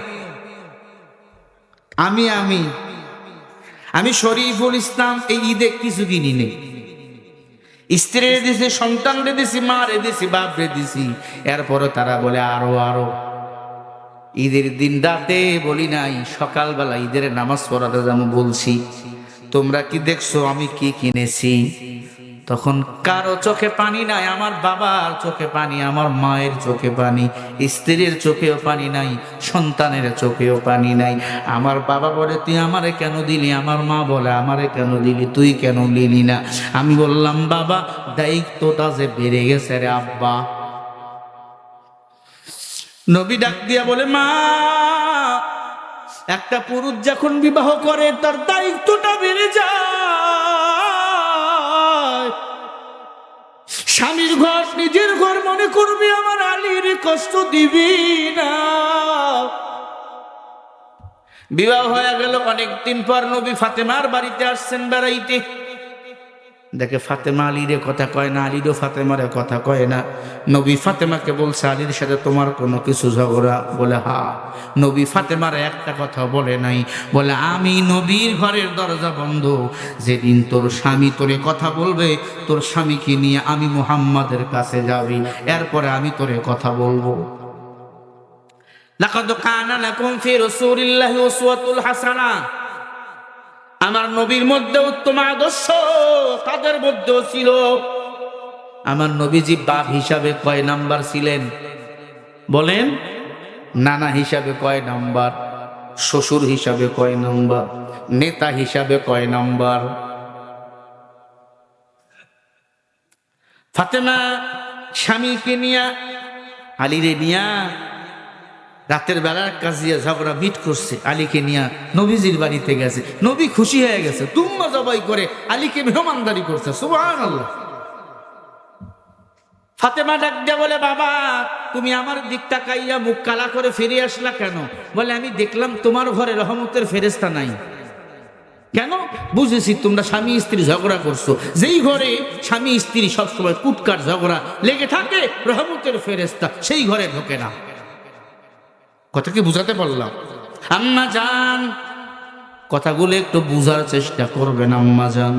আমি শরীফুল ইসলাম এই ঈদে কিছু কিনি নেই। স্ত্রী দিছি, সন্তান রে দিছি, মা রে দিছি, বাপ রে দিছি। এরপরে তারা বলে আরো। ঈদের দিন রাতে বলি নাই, সকালবেলা ঈদের নামাজ পড়াতে যাবো বলছি, তোমরা কি দেখছো আমি কি কিনেছি? তখন কারো চোখে পানি নাই। আমার বাবার চোখে পানি, আমার মায়ের চোখে পানি, স্ত্রীর চোখেও পানি নাই, সন্তানের চোখেও পানি নাই। আমার বাবা বলে, তুই আমারে কেন দিলি? আমার মা বলে, আমারে কেন দিলি? তুই কেন দিলি না? আমি বললাম, বাবা, দায়িত্বটা যে বেড়ে গেছে রে আব্বা। নবী ডাক দিয়া বলে, মা, একটা পুরুষ যখন বিবাহ করে তার দায়িত্বটা বেড়ে যায়। স্বামীর ঘর নিজের ঘর মনে করবি, আমার আলীর কষ্ট দিবি না। বিবাহ হয়ে গেল, অনেকদিন পর নবী ফাতেমার বাড়িতে আসছেন বেড়াইতে। দেখে ফাতেমা আলীরে কথা কয় না, আলীরও ফাতেমারে কথা কয় না। নবী ফাতেমাকে বলছে, আলীর সাথে তোমার কোনো কিছু ঝগড়া? বলে, হা। নবী ফাতেমার একটা কথা বলে নাই, বলে, আমি নবীর ঘরের দরজা বন্ধ, যেদিন তোর স্বামী তোরে কথা বলবে, তোর স্বামীকে নিয়ে আমি মুহাম্মাদের কাছে যাবি, এরপরে আমি তোরে কথা বলবো। লাকাদ কানা লাকুম ফি রাসূলিল্লাহি উসওয়াতুল হাসানাহ। আমার নবীর মধ্যে উত্তম আদর্শ তাদের মধ্যেও ছিল। আমার নবীজি বাপ হিসাবে কয় নাম্বার ছিলেন? বলেন। নানা হিসাবে কয় নাম্বার? শ্বশুর হিসাবে কয় নাম্বার? নেতা হিসাবে কয় নাম্বার? ফাতেমা স্বামীকে নিয়া, আলীরে নিয়া রাতের বেলার কাছে ঝগড়া মিট করছে। আলীকে নিয়া নবীজির বাড়িতে গেছে। নবী খুশি হয়ে গেছে, দুম্বা জবাই করে আলীকে মেহমানদারি করছে। সুবহানাল্লাহ। ফাতেমা ডাক দিয়া বলে, বাবা, তুমি আমার দিক তাকাইয়া মুখ কালা করে ফিরে আসলা কেন? বলে, আমি দেখলাম তোমার ঘরে রহমতের ফেরেশতা নাই। কেন? বুঝেছি তোমরা স্বামী স্ত্রী ঝগড়া করছো। যেই ঘরে স্বামী স্ত্রী সবসময় কুটকার ঝগড়া লেগে থাকে, রহমতের ফেরেশতা সেই ঘরে ঢোকে না। কথা কি বুঝাতে পারলাম? আম্মা জান, কথাগুলো একটু বুঝার চেষ্টা করবেন। আম্মা জান,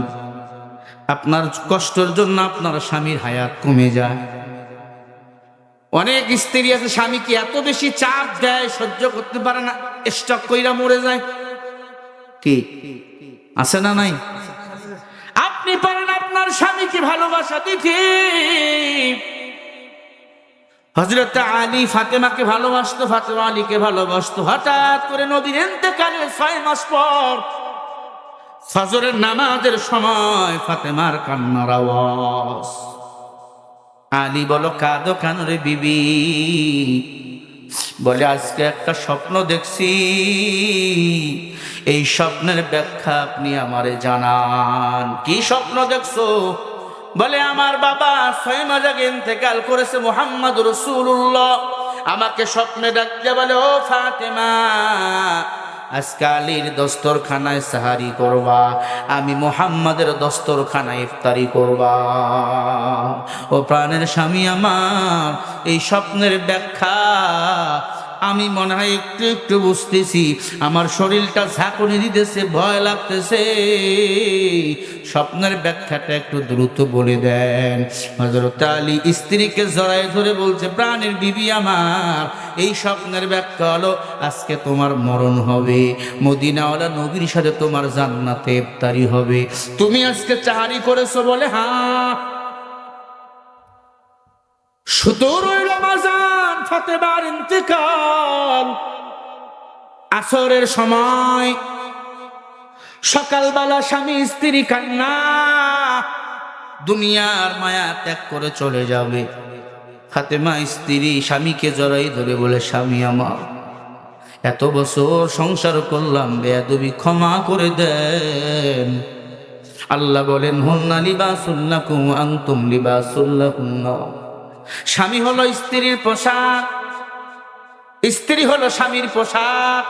আপনার কষ্টের জন্য আপনার স্বামীর হায়াত কমে যায়। অনেক স্ত্রী আছে স্বামীকে এত বেশি চাপ দেয়, সহ্য করতে পারে না, স্টক কইরা মরে যায়। কি আছে না নাই? আপনি পারেন আপনার স্বামীকে ভালোবাসা দিতে। হযরত আলী ফাতেমাকে ভালোবাসতো, ফাতেমা আলীকে ভালোবাসতো। হঠাৎ করে নবীর ইন্তেকালের 6 মাস পর ফজরের নামাজের সময় ফাতেমার কান্নার আওয়াজ। আলী বলো, কাঁদো কেন রে বিবি? বলে, আজকে একটা স্বপ্ন দেখছি, এই স্বপ্নের ব্যাখ্যা আপনি আমারে জানান। কি স্বপ্ন দেখছো? বলে, আমার বাবা 6 মাস আগে ইন্তেকাল করেছে, মুহাম্মদ রাসূলুল্লাহ। আমাকে স্বপ্নে ডাকতে বলে, ও ফাতেমা, আজকে আলীর দস্তরখানায় সাহারি করবা, আমি মুহাম্মাদের দস্তরখানায় ইফতারি করবা। ও প্রাণের স্বামী আমার, এই স্বপ্নের ব্যাখ্যা আমি মনে হয় একটু একটু বুঝতেছি, আমার শরীরটা ঝাঁকুনি দিতেছে, ভয় লাগতেছে। স্বপ্নের ব্যাখ্যাটা একটু দ্রুত বলে দেন। হযরত আলী স্ত্রীকে জড়ায় ধরে বলছে, প্রাণের বিবি আমার, এই স্বপ্নের ব্যাখ্যা হলো আজকে তোমার মরণ হবে, মদিনাওয়ালা নবীর সাথে তোমার জান্নাতে ইফতারি হবে। তুমি আজকে চাহারি করেছো বলে? হ্যাঁ। 17 রমজান ফাতেমার ইন্তেকাল, আসরের সময়, সকালবেলা স্বামী স্ত্রী কান্না, দুনিয়ার মায়া ত্যাগ করে চলে যাবে। ফাতেমা স্ত্রী স্বামীকে জড়াই ধরে বলে, স্বামী আমার, এত বছর সংসার করলাম, বেয়াদবি ক্ষমা করে দেন। আল্লাহ বলেন, হুন্না লিবাসুল লাকুম ওয়া আনতুম লিবাসুল লাহুন্না। স্বামী হলো স্ত্রীর পোশাক, স্ত্রী হলো স্বামীর পোশাক,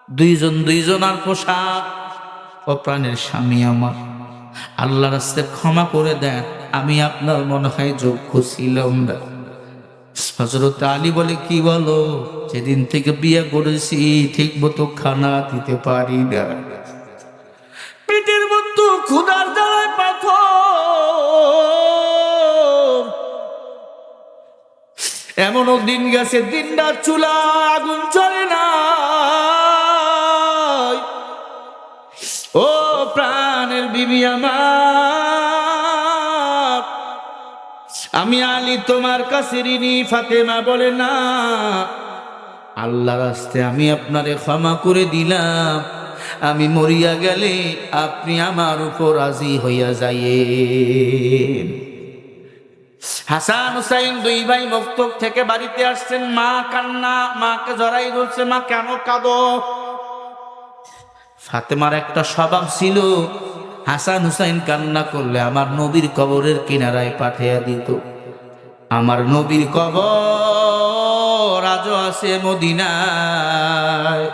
দুইজন দুইজনার পোশাক। ও প্রাণের স্বামী আমার, আল্লাহর রাস্তায় ক্ষমা করে দেন, আমি আপনার মনে হয় যোগ্য ছিলাম না। হযরত আলী বলে, কি বলো? যেদিন থেকে বিয়ে করেছি ঠিক মতো খানা দিতে পারি না, পেটের মধ্যে ক্ষুধার জ্বালায় পাথর। এমনও দিন গেছে, দিন রাত চুলা আগুন চলে না। ও প্রাণের বিবি আমার, আমি আলী তোমার কাছে ঋণী। ফাতেমা বলে, না, আল্লাহর রাস্তায় আমি আপনারে ক্ষমা করে দিলাম, আমি মরিয়া গেলে আপনি আমার উপর রাজি হইয়া যাইয়েন। হাসান হুসাইন দুই ভাই মক্তব থেকে বাড়িতে আসছেন, মা কান্না, মাকে জড়াই ধরছে, মা কেন কাঁদো? ফাতেমার একটা স্বভাব ছিল, হাসান হুসাইন কান্না করলে আমার নবীর কবরের কিনারায় পাঠিয়ে দিত। আমার নবীর কবর আজও আছে মদিনায়।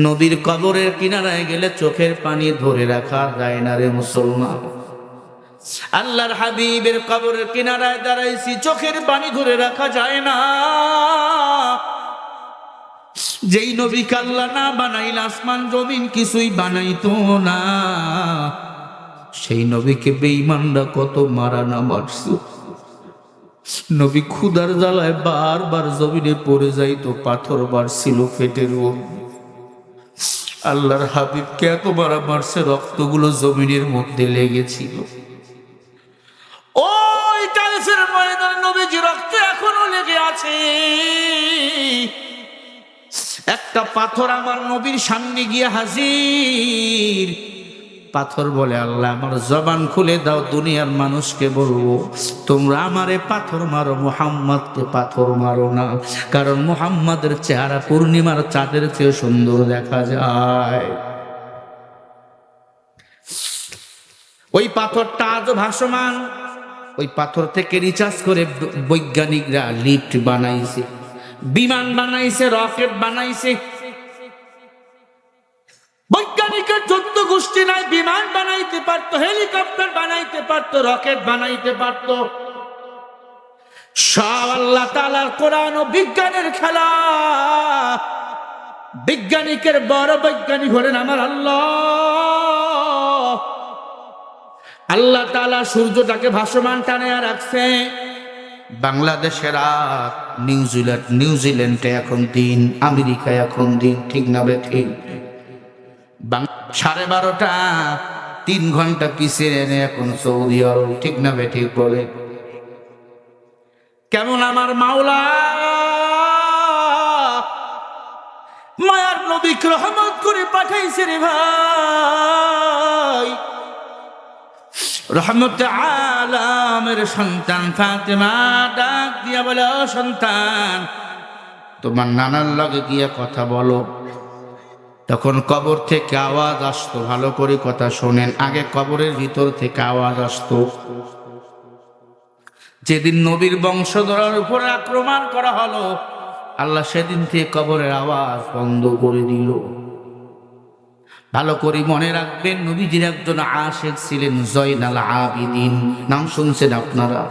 নবীর কবরের কিনারায় গেলে চোখের পানি ধরে রাখা যায় না রে মুসলমান। আল্লাহর হাবিবের কবরের কিনারায় দাঁড়াইছি, চোখের পানি ধরে রাখা যায় না। যেই নবীকে আল্লাহ না বানাইলে আসমান জমিন কিছুই বানাইতো না, সেই নবীকে বেঈমানরা কত মারা না মারছে। নবী ক্ষুধার জ্বালায় বারবার জমিনে পড়ে যাইতো, পাথর বাড়ছিল পেটের মধ্যে। আল্লাহর হাবিবকে এত মারা মারছে, রক্তগুলো জমিনের মধ্যে লেগেছিল। ওই তায়েফের ময়দানে নবীজি রক্ত এখনো লেগে আছে। একটা পাথর আমার নবীর সামনে গিয়ে হাজির। পাথর বলে, আল্লাহ আমার জবান খুলে দাও, দুনিয়ার মানুষকে বলবো তোমরা আমারে পাথর মারো, মুহাম্মদকে পাথর মারো না, কারণ মুহাম্মাদের চেহারা পূর্ণিমার চাঁদের চেয়ে সুন্দর দেখা যায়। ওই পাথরটা আজও ভাসমান। ওই পাথর থেকে রিচার্জ করে বৈজ্ঞানিকরা লিফট বানাইছে, বিমান বানাইছে, রকেট বানাইছে। বৈজ্ঞানিকের যত গোষ্ঠী নাই, বিমান বানাইতে পারতো, হেলিকপ্টার বানাইতে পারতো, রকেট বানাইতে পারতো। সব আল্লাহ তাআলার কোরআন ও বিজ্ঞানের খেলা। বিজ্ঞানিকের বড় বৈজ্ঞানিক হলেন আমার আল্লাহ। আল্লাহ তাআলা সূর্যটাকে ভাসমান টানে রাখছে। বাংলাদেশের রাত, নিউজিল্যান্ডে এখন দিন, আমেরিকায় এখন দিন, ঠিক না বে ঠিক? 12:30, 3 ঘন্টা পিছিয়ে এনে এখন সৌদি আরব, ঠিক না বে ঠিক? বলে কেমন আমার মাওলা মায়ার নবীকে রহমত করে পাঠাইছে রে ভাই। রহমতে আলামের সন্তান ফাতেমা ডাক দিয়া বলে, ও সন্তান, তোমার নানার লগে গিয়া কথা বলো। তখন কবর থেকে আওয়াজ আসতো, ভালো করে কথা শোনেন, আগে কবরের ভিতর থেকে আওয়াজ আসতো। যেদিন নবীর বংশধরের উপরে আক্রমণ করা হলো, আল্লাহ সেদিন থেকে কবরের আওয়াজ বন্ধ করে দিল। ভালো করে মনে রাখবেন, নবীজির একজন আশিক ছিলেন জয়নাল আবিদিন, নাম শুনছেন আপনারা?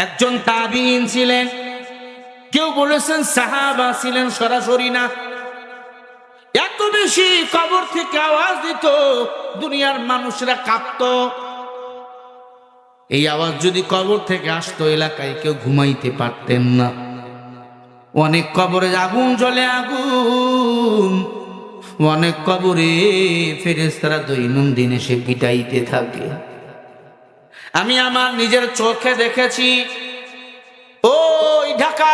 একজন তাবিঈন ছিলেন, কেউ বলেছেন সাহাবা ছিলেন, সরাসরি না। এত বেশি কবর থেকে আওয়াজ দিত, দুনিয়ার মানুষরা কাঁপতো। এই আওয়াজ যদি কবর থেকে আসতো, এলাকায় কেউ ঘুমাইতে পারতেন না। অনেক কবরে আগুন জ্বলে, আগুন। অনেক কবরে ফেরেশতারা দৈনন্দিন এসে পিটাইতে থাকে। আমি আমার নিজের চোখে দেখেছি। ওই ঢাকা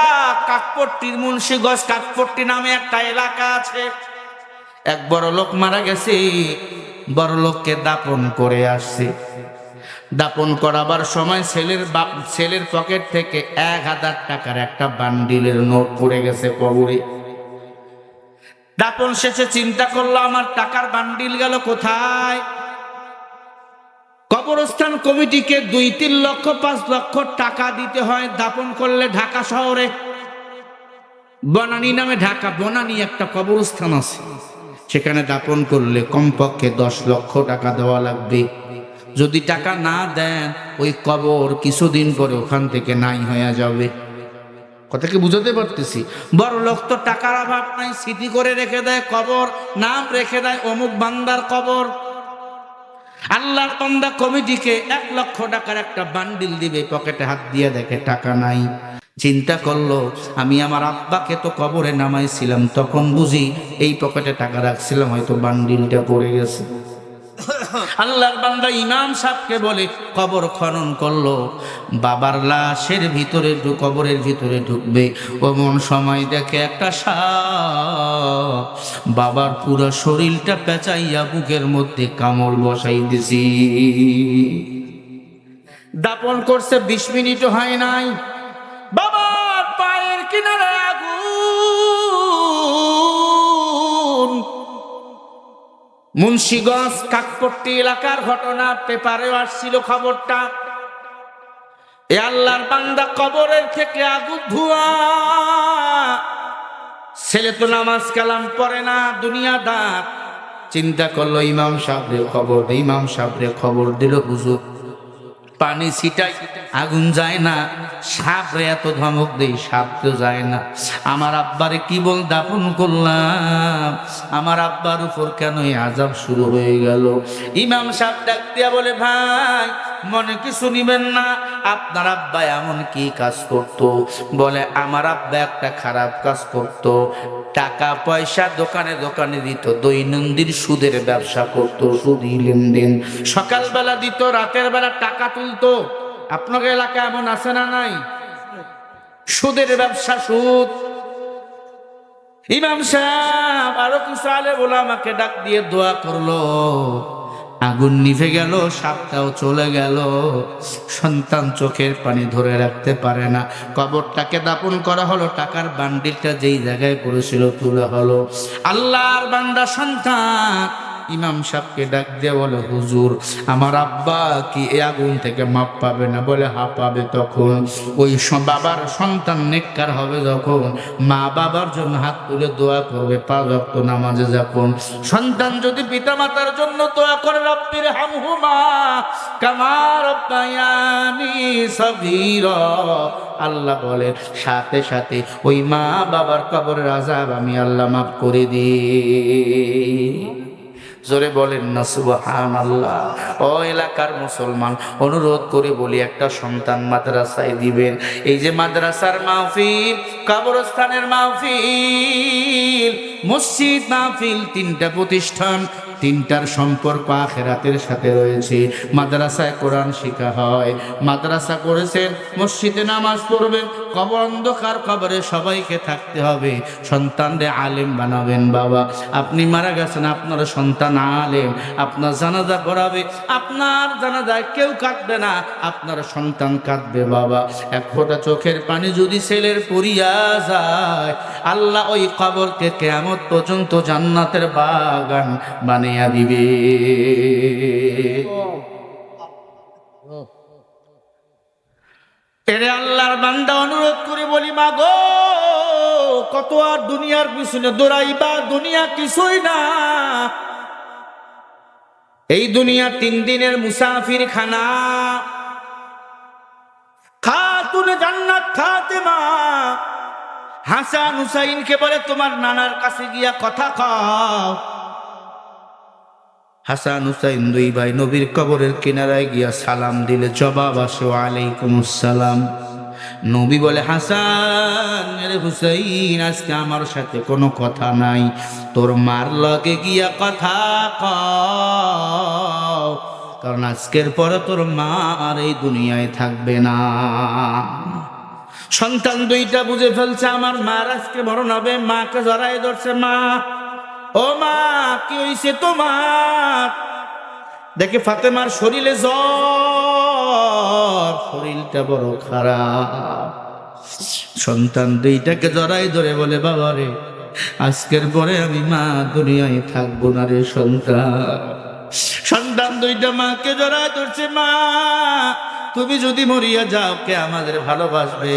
কাকপট্টির মুন্সিগঞ্জ কাকপট্টি নামে একটা এলাকা আছে। এক বড় লোক মারা গেছে, বড় লোককে দাপন করে আসছে। দাপন করাবার সময় ছেলের পকেট থেকে 1000 টাকার একটা বান্ডিলের নোট পড়ে গেছে কবরে। দাপন শেষে চিন্তা করলো, আমার টাকার বান্ডিল গেল কোথায়? কবরস্থান কমিটিকে 2-3 লক্ষ 5 লক্ষ টাকা দিতে হয় দাপন করলে। ঢাকা শহরে বনানী নামে, ঢাকা বনানী একটা কবরস্থান আছে, সেখানে দাপন করলে কমপক্ষে 10 লক্ষ টাকা দেওয়া লাগবে। যদি টাকা না দেন, ওই কবর কিছুদিন পরে ওখান থেকে নাই হয়ে যাবে। কথা কি বুঝাতে পারতেছি? বড় লোক তো টাকার অভাব নাই, স্মৃতি করে রেখে দেয় কবর, নাম রেখে দেয় অমুক বান্দার কবর। আল্লাহর বান্দা কমিটিকে 1 লক্ষ টাকার একটা বান্ডিল দিবে, পকেটে হাত দিয়ে দেখে টাকা নাই। চিন্তা করলো, আমি আমার আব্বাকে তো কবরে নামাইছিলাম, তখন বুঝি এই পকেটে টাকা রাখছিলাম, হয়তো বান্ডিলটা পড়ে গেছে। আল্লাহর বান্দা ইমাম সাহেবকে বলে কবর খনন করলো। বাবার লাশের ভিতরে কবরের ভিতরে ঢুকবে, ওমন সময় দেখে একটা সাপ বাবার পুরো শরীরটা পেঁচাইয়া বুকের মধ্যে কামড় বসাই দিছি। দাপন করছে 20 মিনিটও হয় নাই, বাবার পায়ের কিনারে আগুন। মুন্সিগঞ্জ কাকপট্টি এলাকার ঘটনা, পেপারেও আসছিল খবরটা। এ আল্লাহর বান্দা কবরের থেকে আগুন, ধোঁয়া। ছেলে তো নামাজ কালাম পড়ে না, দুনিয়াদার। চিন্তা করলো, ইমাম সাহেবের খবর, ইমাম সাহেবের খবর দিল। হুজুর, পানি ছিটাই, আগুন যায় না। সাপরে এত ধমক দেই, সাপ তো যায় না। আমার আব্বারে কি বল দাফন করলাম, আমার আব্বার উপর কেন এই আযাব শুরু হয়ে গেল? ইমাম সাহেব ডাক দিয়া বলে, ভাই মনে কিছু নিবেন না, আপনার আব্বা এমন কি কাজ করতো? বলে, আমার আব্বা একটা খারাপ কাজ করতো। টাকা পয়সা দোকানে দোকানে দিত, দৈনন্দিন সুদের ব্যবসা করতো, সুদি লেনদেন। সকালবেলা দিত, রাতের বেলা টাকা তুলতো। আপনার এলাকা এমন আছে না নাই? সুদের ব্যবসা, সুদ। ইমাম সাহেব আরো কিছু আলে ওলামাকে ডাক দিয়ে দোয়া করলো। আগুন নিভে গেল, সাপটাও চলে গেল। সন্তান চোখের পানি ধরে রাখতে পারে না। কবরটাকে দাপন করা হলো, টাকার বান্ডিলটা যেই জায়গায় পড়েছিল তুলে হলো। আল্লাহর বান্দা সন্তান ইমাম সাহেবকে ডাক দিয়ে বলে, হুজুর, আমার আব্বা কি এই আগুন থেকে মাপ পাবে না? বলে, হ্যাঁ পাবে। তখন ওই বাবার সন্তান নেককার হবে যখন, মা বাবার জন্য হাত তুলে দোয়া করবে 5 ওয়াক্ত নামাজে। যখন সন্তান যদি পিতা মাতার জন্য দোয়া করে, রব্বির হামহুমা কামা রাব্বায়ানি সগীরা, আল্লাহ বলে সাথে সাথে ওই মা বাবার কবরের আযাব আমি আল্লাহ মাফ করে দিই। জোরে বলেন না সুবহানাল্লাহ। ও এলাকার মুসলমান, অনুরোধ করে বলি, একটা সন্তান মাদ্রাসায় দিবেন। এই যে মাদ্রাসার মাহফিল, কবরস্থানের মাহফিল, মসজিদ মাহফিল, 3টা প্রতিষ্ঠান, 3টার সম্পর্ক আখিরাতের সাথে রয়েছে। মাদ্রাসায় কোরআন শিক্ষা হয়, মাদ্রাসা করেছেন, মসজিদে নামাজ পড়বেন। কবর অন্ধকার, কবরে সবাইকে থাকতে হবে। সন্তানদের আলেম বানাবেন। বাবা, আপনি মারা গেছেন, আপনার সন্তান আলেম, আপনার জানাজা করাবে। আপনার জানাজায় কেউ কাঁদবে না, আপনার সন্তান কাঁদবে। বাবা, এক ফোঁটা চোখের পানি যদি ছেলের পড়িয়া যায়, আল্লাহ ওই কবরকে কিয়ামত পর্যন্ত জান্নাতের বাগান বানিয়ে দিবে। এরে আল্লাহর বান্দা, অনুরোধ করে বলি, মা গো, কত আর দুনিয়ার পিছনে দৌড়াইবা? দুনিয়া কিছুই না। এই দুনিয়া 3 দিনের মুসাফির খানা। খাতুনে জান্নাত ফাতেমা হাসান হুসাইনকে বলে তোমার নানার কাছে গিয়া কথা কও। হাসান হুসাইন দুই ভাই নবীর কবরের কিনারায় গিয়া সালাম দিলে জবাব আসে ওয়ালাইকুম আসসালাম। নবী বলে হাসান রে হুসাইন, আজকে আমার সাথে কোনো কথা নাই, তোর মার লগে গিয়া কথা কও, কারণ আজকের পরে তোর মা আর এই দুনিয়ায় থাকবে না। সন্তান দুইটা বুঝে ফেলছে আমার মার আজকে মরণ হবে, মাকে জড়ায় ধরছে, মা ও মা কি হইছে তোমার? দেখে ফাতেমার শরীরে জ্বর, শরীরটা বড় খারাপ। সন্তান দুইটাকে জড়াই ধরে বলে বাবা রে, আজকের পরে আমি মা দুনিয়ায় থাকবো না রে সন্তান। সন্তান দুইটা মাকে জড়াই ধরছে, মা তুমি যদি মরিয়া যাও কে আমাদের ভালোবাসবে?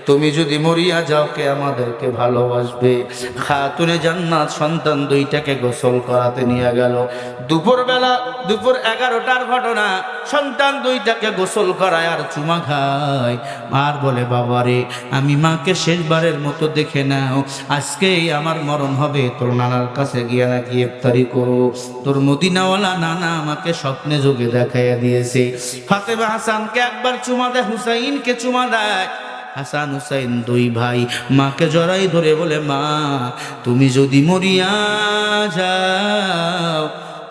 তুমি যদি মরিয়া যাও কে আমাদেরকে ভালোবাসবে? খাতুনে জান্নাত সন্তান দুইটাকে গোসল করাতে নিয়ে গেল। দুপুরবেলা, দুপুর 11টার ঘটনা, সন্তান দুইটাকে গোসল করায় আর চুমা খায়। আর বলে বাবা রে, আমি মাকে শেষবারের মতো দেখে নাও, আজকেই আমার মরণ হবে, তোর নানার কাছে গিয়ে নাকি ইফতারি করো। তোর মদিনাওয়ালা নানা আমাকে স্বপ্নে যোগে দেখাইয়া দিয়েছে। ফাতেমা হাসানকে একবার চুমা দেয়, হুসাইনকে চুমা দেয়। হাসান হুসাইন দুই ভাই মাকে জড়াই ধরে বলে মা তুমি যদি মরিয়া যাও,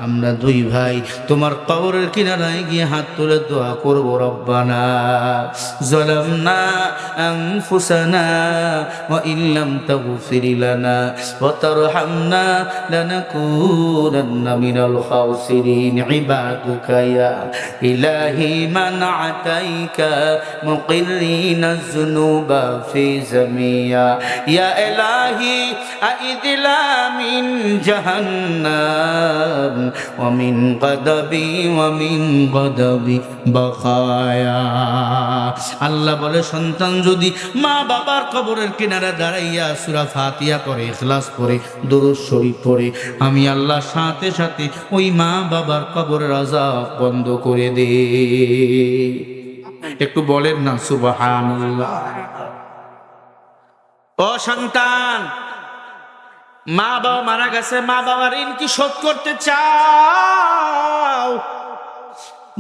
আমরা দুই ভাই তোমার কবরের কিনারায় গিয়ে হাত তুলে দোয়া করবো, রব্বানা যালামনা আনফুসানা ওয়া ইল্লাম তাগফির লানা ওয়া তারহামনা লানাকুনান্না মিনাল খাসিরিন। ইবাদুকা ইয়া ইলাহি মান আতাইকা মুকিরিনা যুনুবা ফি জামিয়া ইয়া ইলাহি আইদিলা মিন জাহান্নাম ومن غضبي ومن غضبي بقايا। আল্লাহ বলে সন্তান যদি মা বাবার কবরের কিনারে দাঁড়াইয়া সূরা ফাতিহা পড়ে, ইখলাস পড়ে, দুরূদ শরীফ পড়ে, আমি আল্লাহ সাথে সাথে ওই মা বাবার কবরের আযাব বন্ধ করে দে। একটু বলেন না সুবহানাল্লাহ। ও সন্তান, মা বাবা মারা গেছে, মা বাবার ঋণ কি শোধ করতে চাও?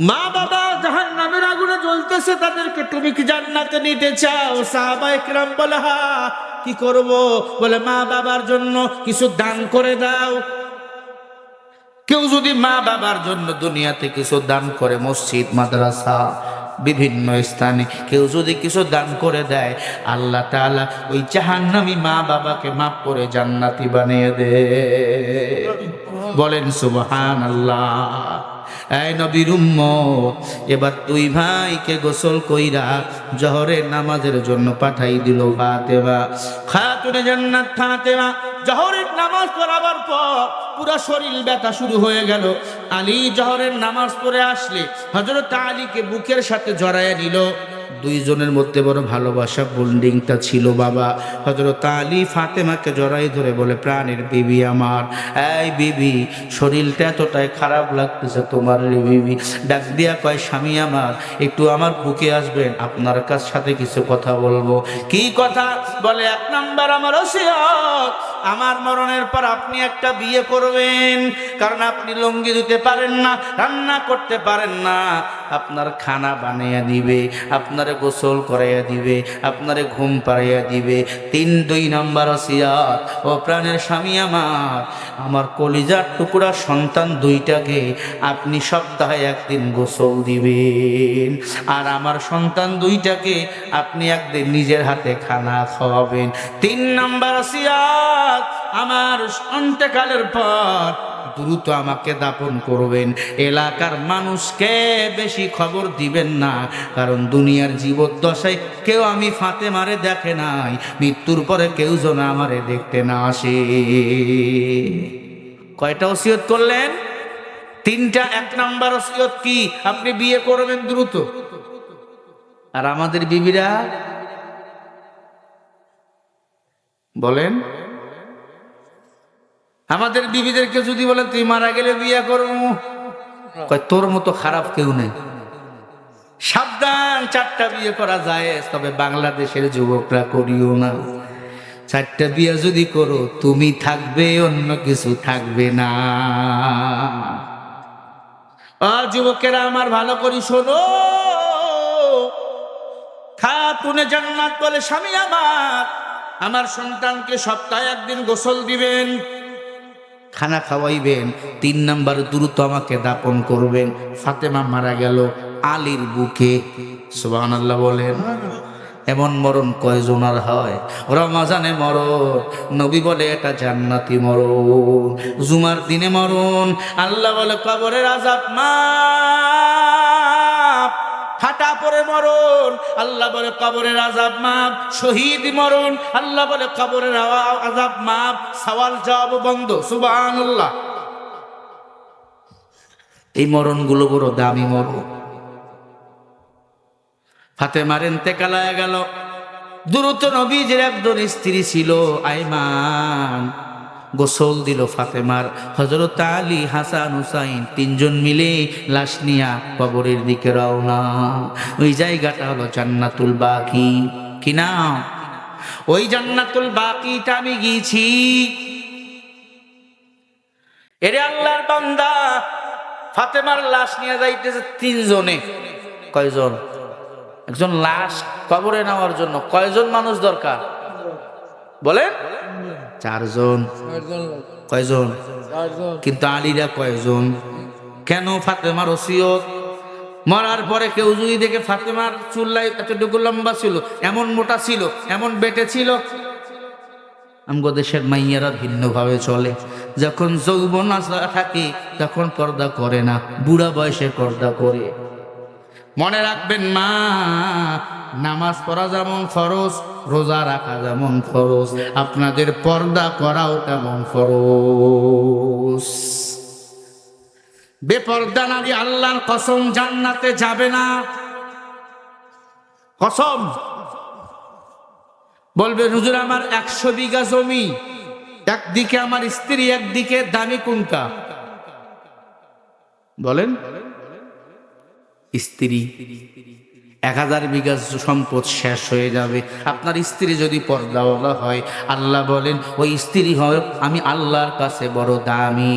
মা বাবা জাহান্নামের আগুনে জ্বলতেছে, তাদেরকে তুমি কি জান্নাতে নিতে চাও? সাহাবায়ে কেরাম বলে হ্যাঁ। কি করব? বলে মা বাবার জন্য কিছু দান করে দাও। কেউ যদি মা বাবার জন্য দুনিয়াতে কিছু দান করে, মসজিদ মাদ্রাসা বিভিন্ন স্থানে কেউ যদি কিছু দান করে দেয়, আল্লাহ তাআলা ওই জাহান্নামী মা বাবাকে মাফ করে জান্নাতি বানিয়ে দেয়। বলেন সুবহানাল্লাহ। এই নবীর উম্মত, এবার দুই ভাইকে গোসল কইরা জোহরের নামাজের জন্য পাঠাই দিল ফাতেমা। খাতুনে জান্নাত ফাতেমা জোহরের নামাজ পড়াবার পর পুরো শরীর ব্যথা শুরু হয়ে গেল। আলী জোহরের নামাজ পড়ে আসলে হযরত আলীকে বুকের সাথে জড়াইয়া নিল। দুইজনের মধ্যে বড় ভালোবাসা বন্ডিংটা ছিল বাবা। হযরত আলী ফাতেমাকে জড়াই ধরে বলে প্রাণের বিবি আমার, এই বিবি শরীরটা এতটাই খারাপ লাগতেছে তোমার রে বিবি। ডাক দিয়া কয় স্বামী আমার, একটু আমার বুকে আসবেন, আপনার কাছ সাথে কিছু কথা বলবো। কি কথা? বলে এক নাম্বার আমার ওসিয়ত, আমার মরণের পর আপনি একটা বিয়ে করবেন, কারণ আপনি লুঙ্গি দিতে পারেন না, রান্না করতে পারেন না, আপনার খানা বানাইয়া দিবে, আপনারে গোসল করাইয়া দিবে, আপনারে ঘুম পাড়াইয়া দিবে। দুই নাম্বার ওসিয়ত, ও প্রাণের স্বামী আমার, আমার কলিজার টুকরা সন্তান দুইটাকে আপনি সপ্তাহে একদিন গোসল দিবেন, আর আমার সন্তান দুইটাকে আপনি একদিন নিজের হাতে খানা খাওয়াবেন। 3 নাম্বার ওসিয়ত, আমার অন্ত্যকালের পর দ্রুত আমাকে দাফন করবেন। এলাকার মানুষকে বেশি খবর দিবেন না, কারণ দুনিয়ার জীবদ্দশায় কেউ আমি ফাতেমারে দেখে নাই, মৃত্যুর পরে কেউ যেন আমারে দেখতে না আসে। কয়টা ওসিয়ত করলেন? 3টা। 1 নাম্বার ওসিয়ত কি? আপনি বিয়ে করবেন দ্রুত। আর আমাদের বিবিরা বলেন, আমাদের বিবিদেরকে যদি বলেন তুই মারা গেলে বিয়ে করবো, কয় তোর মতো খারাপ কেউ নেই, সাবধান, 4টা বিয়ে করা যায়, তবে বাংলাদেশের যুবকরা করিও না। 4টা বিয়া যদি করো তুমি থাকবে, অন্য কিছু থাকবে না। যুবকেরা আমার ভালো করে শোনো, খাতুনে জান্নাত বলে স্বামী আমার সন্তানকে সপ্তাহে একদিন গোসল দিবেন, খানা খাওয়াইবেন, 3 নাম্বার দ্রুত আমাকে দাপন করবেন। ফাতেমা মারা গেল আলীর বুকে, সুবহানাল্লাহ বলেন। এমন মরণ কয়জনার হয়? রমজানে মরণ, নবী বলে এটা জান্নাতি মরণ। জুমার দিনে মরণ, আল্লাহ বলে কবরের আযাব মাফ। ফাটা পড়ে মরণ, আল্লাহ বলে কবরের আযাব মাফ। শহীদ মরণ, আল্লাহ বলে কবরের আযাব মাফ। সওয়াল জবাব বন্ধ, সুবহানাল্লাহ। এই মরণগুলো বড় দামি মরণ। ফাতেমার ইন্তেকাল হয়ে গেল। দ্রুত নবীজির একজন স্ত্রী ছিল আইমান, গোসল দিল ফাতেমার। হযরত আলী, হাসান, হুসাইন 3জন মিলে লাশ নিয়া কবরের দিকে রওনা। ওই জায়গাটা হলো জান্নাতুল বাকি। কি নাম? ওই জান্নাতুল বাকিটা আমি গিয়েছি। এরে আল্লাহর বান্দা, ফাতেমার লাশ নিয়ে যাইতেছে 3 জনে। কয়জন? একজন লাশ কবরে নেওয়ার জন্য কয়জন মানুষ দরকার বলেন? 4 জন। কয়জন? কিন্তু আলীরা কয়জন? কেন? ফাতেমার ওসিয়ত। মরার পরে কেউ যদি দেখে ফাতেমার চুল্লাই এতটুকু লম্বা ছিল, এমন মোটা ছিল, এমন বেটে ছিল। আমগো দেশের মাইয়ারা ভিন্নভাবে চলে। যখন যৌবন থাকে তখন পর্দা করে না, বুড়া বয়সে পর্দা করে। মনে রাখবেন মা, নামাজ পড়া যেমন ফরজ, রোজা রাখা যেমন ফরজ, আপনাদের পর্দা করাও তেমন ফরজ। বেপর্দা নারী আল্লাহর কসম জান্নাতে যাবে না। কসম। বলবে হুজুর আমার 100 বিঘা জমি, একদিকে আমার স্ত্রী, একদিকে দামি কোনটা বলেন? স্ত্রী। 1000 বিঘা সম্পদ শেষ হয়ে যাবে। আপনার স্ত্রী যদি পর্দাওয়ালা হয়, আল্লাহ বলেন ওই স্ত্রী হয় আমি আল্লাহর কাছে বড় দামি।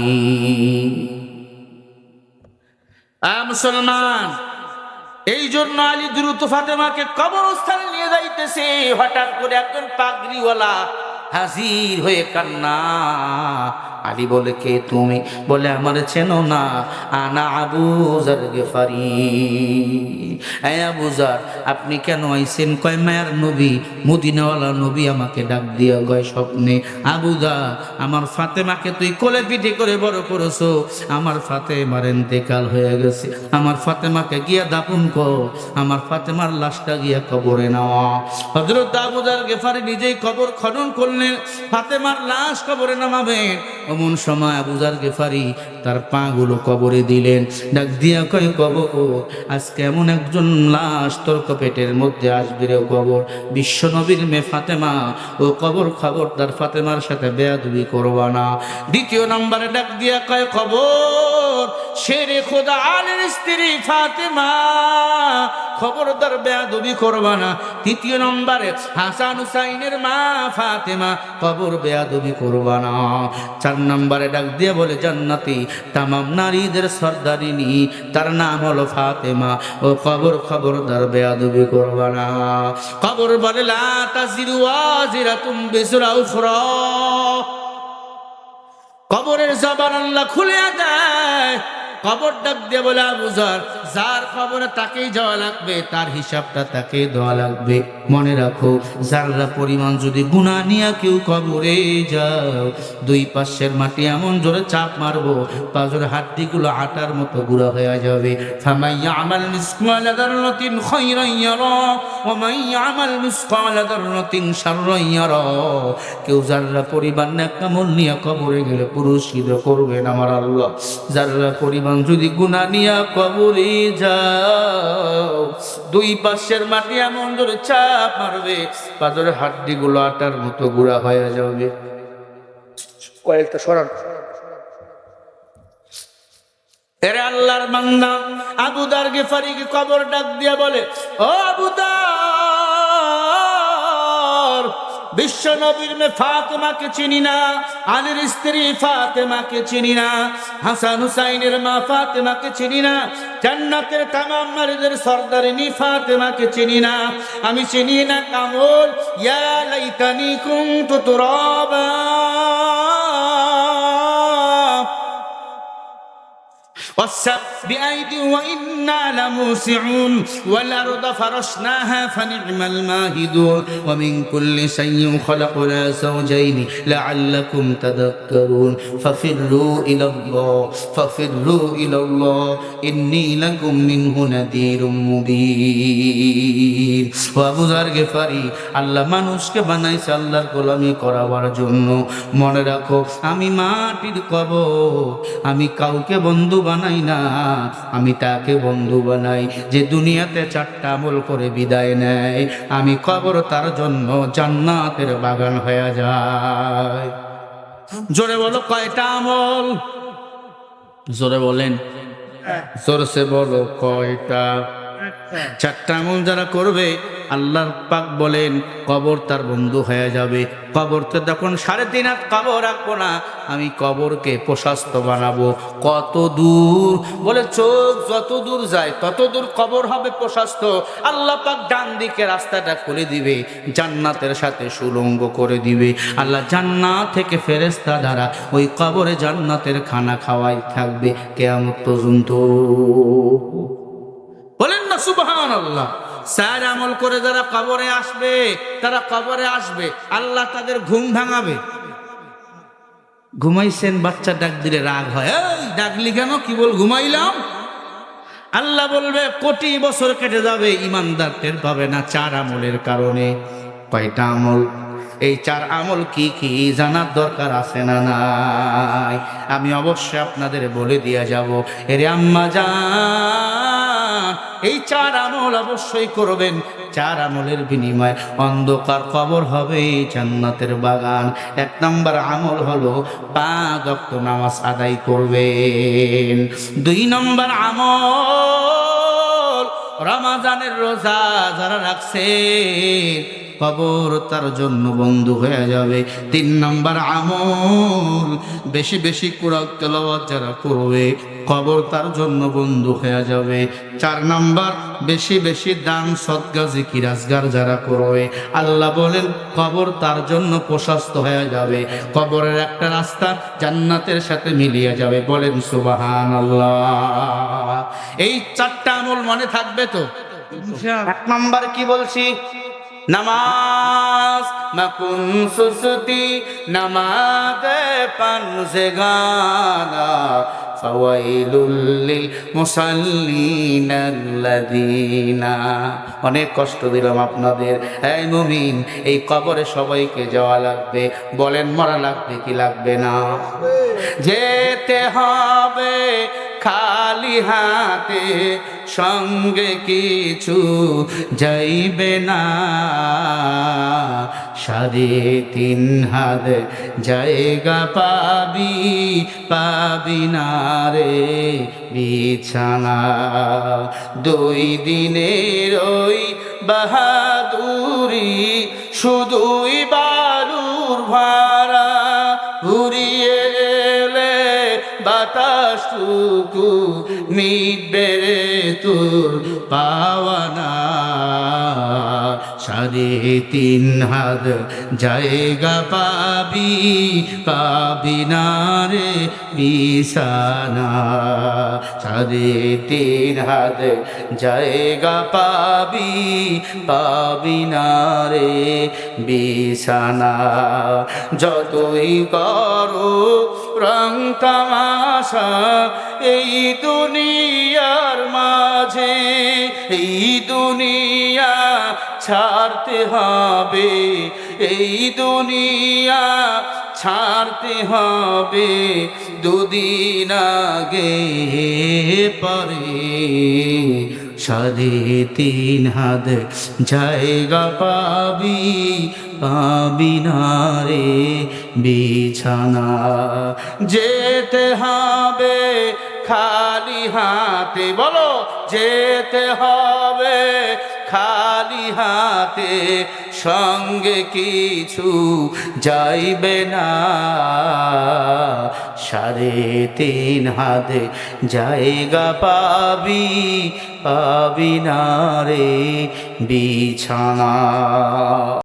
মুসলমান, এই জন্য আলী দ্রুত ফাতেমাকে কবরস্থানে নিয়ে যাইতেছে। হঠাৎ করে একজন পাগড়িওয়ালা হাজির হয়ে কান্না। আলী বলে কে তুমি? বলে আমার চেনো না, আনা আবু যার গেফারি। আবু যার, আপনি কেন আইছেন? কয় মায়ার নবী, মদিনাওয়ালা নবী আমাকে ডাক দিয়া গয় স্বপ্নে, আবু যার আমার ফাতেমাকে তুই কোলে পিঠে করে বড় করেছো, আমার ফাতেমার ইন্তেকাল হয়ে গেছে, আমার ফাতেমাকে গিয়া দাফন কর, আমার ফাতেমার লাশটা গিয়া কবরে নেওয়া। হযরত আবু যার গেফারি নিজেই কবর খনন করলেন, ফাতেমার লাশ কবরে নামাবেন। অমন সময় আবু যার গেফারি তার পা গুলো কবরে দিলেন, ডাক দিয়া কয় কবর, আজকে এমন একজন লাশ তোর পেটের মধ্যে আসবে রে কবর, বিশ্ব নবীর মেয়ে ফাতেমা, ও কবর খবরদার ফাতেমার সাথে বেয়াদবি করবা না। দ্বিতীয় নম্বরে ডাক দিয়া কয় কবর, শেরে খোদা আলীর স্ত্রী ফাতেমা, খবরদার বেয়াদবি করবা না। তৃতীয় নম্বরে হাসান হুসাইনের মা ফাতেমা, কবর বেয়াদবি করবা না। 4 নম্বরে ডাক দিয়ে বলে জান্নাতি তামাম নারীদের সর্দারিনী, তার নাম হলো ফাতেমা, ও কবর খবরদার বেয়াদবি করবা না। কবর বলে লা তাজিরু ওয়াজিরাতুম বিজরা উখরা। কবরের জবান আল্লাহ খুলে দেয়। কবর ডাক দিয়ে বলে আবু যার, যার কবরে তাকেই যাওয়া লাগবে, তার হিসাবটা তাকেই দেওয়া লাগবে। মনে রাখো, যারা পরিমাণ যদি গুনাহ নিয়ে কেউ কবরে যাও, 2 পাশের মাটি এমন জোরে চাপ মারবো, পাজর হাড্ডিগুলো আটার মতো গুঁড়া হয়ে যাবে। ফামাইয়া আমাল মিসকালা যাররাতিন খায়রান ইয়ারা ওয়া মাইয়া আমাল মিসকালা যাররাতিন শাররান ইয়ারা। কেউ যারা পরিমাণ নেক আমল নিয়ে কবরে গেলে পুরস্কৃত করবেন আমার আল্লাহ। যারা পরিমাণ যদি গুনাহ নিয়া কবরে যাও, 2 পাশের মাটি এমন জোরে চাপ মারবে, পাজরের হাড্ডিগুলো আটার মতো গুঁড়া হয়ে যাবে। কয়েকটা সরান। এরে আল্লাহর বান্দা, আবু যার গেফারিকে কবর ডাক দিয়া বলে, ও আবু যার, বিশ্ব নবীর মেয়ে ফাতেমাকে চিনি না, আলীর স্ত্রী ফাতেমাকে চিনি না, হাসান হুসাইনের মা ফাতেমাকে চিনি না, জান্নাতের তামাম নারীদের সরদারিনী ফাতেমাকে চিনি না, আমি চিনি না কামল। ইয়া লাইতানি কুনতু তুরাবা بأيدي وإنا لموسعون والأرض فرشناها فنعم الماهدون ومن كل شيء خلقنا زوجين لعلكم تذكرون ففروا إلى الله إني لكم منه نذير مبين وأبو ذر গিফারি আল্লাহ মানুষকে বানাইছে আল্লাহর গোলামি করার জন্য। মনে রাখো আমি মাটির কবর, আমি কাউকে বন্ধু বানাই না, আমি তাকে বন্ধু বানাই যে দুনিয়াতে 4টা আমল করে বিদায় নেয়। আমি কবর তার জন্য জান্নাতের বাগান হয়ে যায়। জোরে বলো কয়টা আমল? জোরে বলেন, জোরসে বলো কয়টা? 4টা আমল যারা করবে আল্লাহ পাক বলেন কবর তার বন্ধু হয়ে যাবে। কবরতে তখন 3.5 হাত কবর রাখবো না, আমি কবরকে প্রশস্ত বানাবো। কত দূর? বলে চোখ যত দূর যায় তত দূর কবর হবে প্রশস্ত। আল্লাহ পাক ডান দিকে রাস্তাটা খুলে দিবে, জান্নাতের সাথে সুলঙ্গ করে দিবে। আল্লাহ জান্নাত থেকে ফেরেশতা দ্বারা ওই কবরে জান্নাতের খানা খাওয়াই থাকবে কিয়ামত পর্যন্ত। বলেন না সুবহানাল্লাহ। 4 আমল করে যারা কবরে আসবে, তারা কবরে আসবে, আল্লাহ তাদের ঘুম ভাঙাবে। ঘুমাইছেন, বাচ্চা ডাক দিলে রাগ হয়, এই ডাকলি কেন? কি বল? ঘুমাইলাম। আল্লাহ বলবে কোটি বছর কেটে যাবে, ইমানদার টের পাবে না 4 আমলের কারণে। কয়টা আমল? এই 4 আমল কি কি জানার দরকার আছে না নাই? আমি অবশ্যই আপনাদের বলে দিয়ে যাব। এরে আম্মা জান, এই 4 আমল অবশ্যই করবেন। 4 আমলের বিনিময়ে অন্ধকার কবর হবে জান্নাতের বাগান। 1 নম্বর আমল হলো 5 ওয়াক্ত নামাজ আদায় করবেন। 2 নম্বর আমল রমজানের রোজা যারা রাখছে কবর তার জন্য বন্ধু হয়ে যাবে। 3 নম্বর আমল বেশি বেশি কোরআন তেলাওয়াত যারা করবে কবর তার জন্য বন্ধু হয়ে যাবে। 4 নম্বর বেশি বেশি দান সদকা জিকির আজগার যারা করবে আল্লাহ বলেন কবর তার জন্য প্রশস্ত হয়ে যাবে। কবরের একটা রাস্তা জান্নাতের সাথে মিলিয়ে যাবে। বলেন সুবহানাল্লাহ। এই 4টা আমল মনে থাকবে তো? 1 নম্বর কি বলছি? নামাজ মাকুন সুসতি নামাজে পানসে গানা ফাওয়াইলুল লিল মুসাল্লিনাল্লাযিনা। অনেক কষ্ট দিলাম আপনাদের। এই মুমিন, এই কবরে সবাইকে যাওয়া লাগবে। বলেন মরা লাগবে কি লাগবে না? যেতে হবে খালি হাতে, সঙ্গে কিছু যাইবে না। 3.5 হাত জায়গা পাবি, পাবি না রে বিছানা। 2 দিনের ওই বাহাদুরি, শুধুই বালুর ভাড়া। ঘুরিয়ে এলে বাতাসটুকু মিটবে রে তোর পাওয়ানা। 3.5 হাত জায়গা পাবি, পাবি না রে বিছানা। 3.5 হাত জায়গা পাবি, পাবি না রে বিছানা। যতই করো রং তামাশা এই দুনিয়ার মাঝে, এই দুনিয়া ছাড়তে হবে, এই দুনিয়া ছাড়তে হবে। 2 দিন আগে পরে 3.5 হাত জায়গা পাবি, পাবি না রে বিছানা। যেতে হবে খালি হাতে, বলো যেতে হবে খালি হাতে সঙ্গে কিছু যাইবে না, 3.5 হাতে জায়গা পাবি, পাবি না রে বিছানা।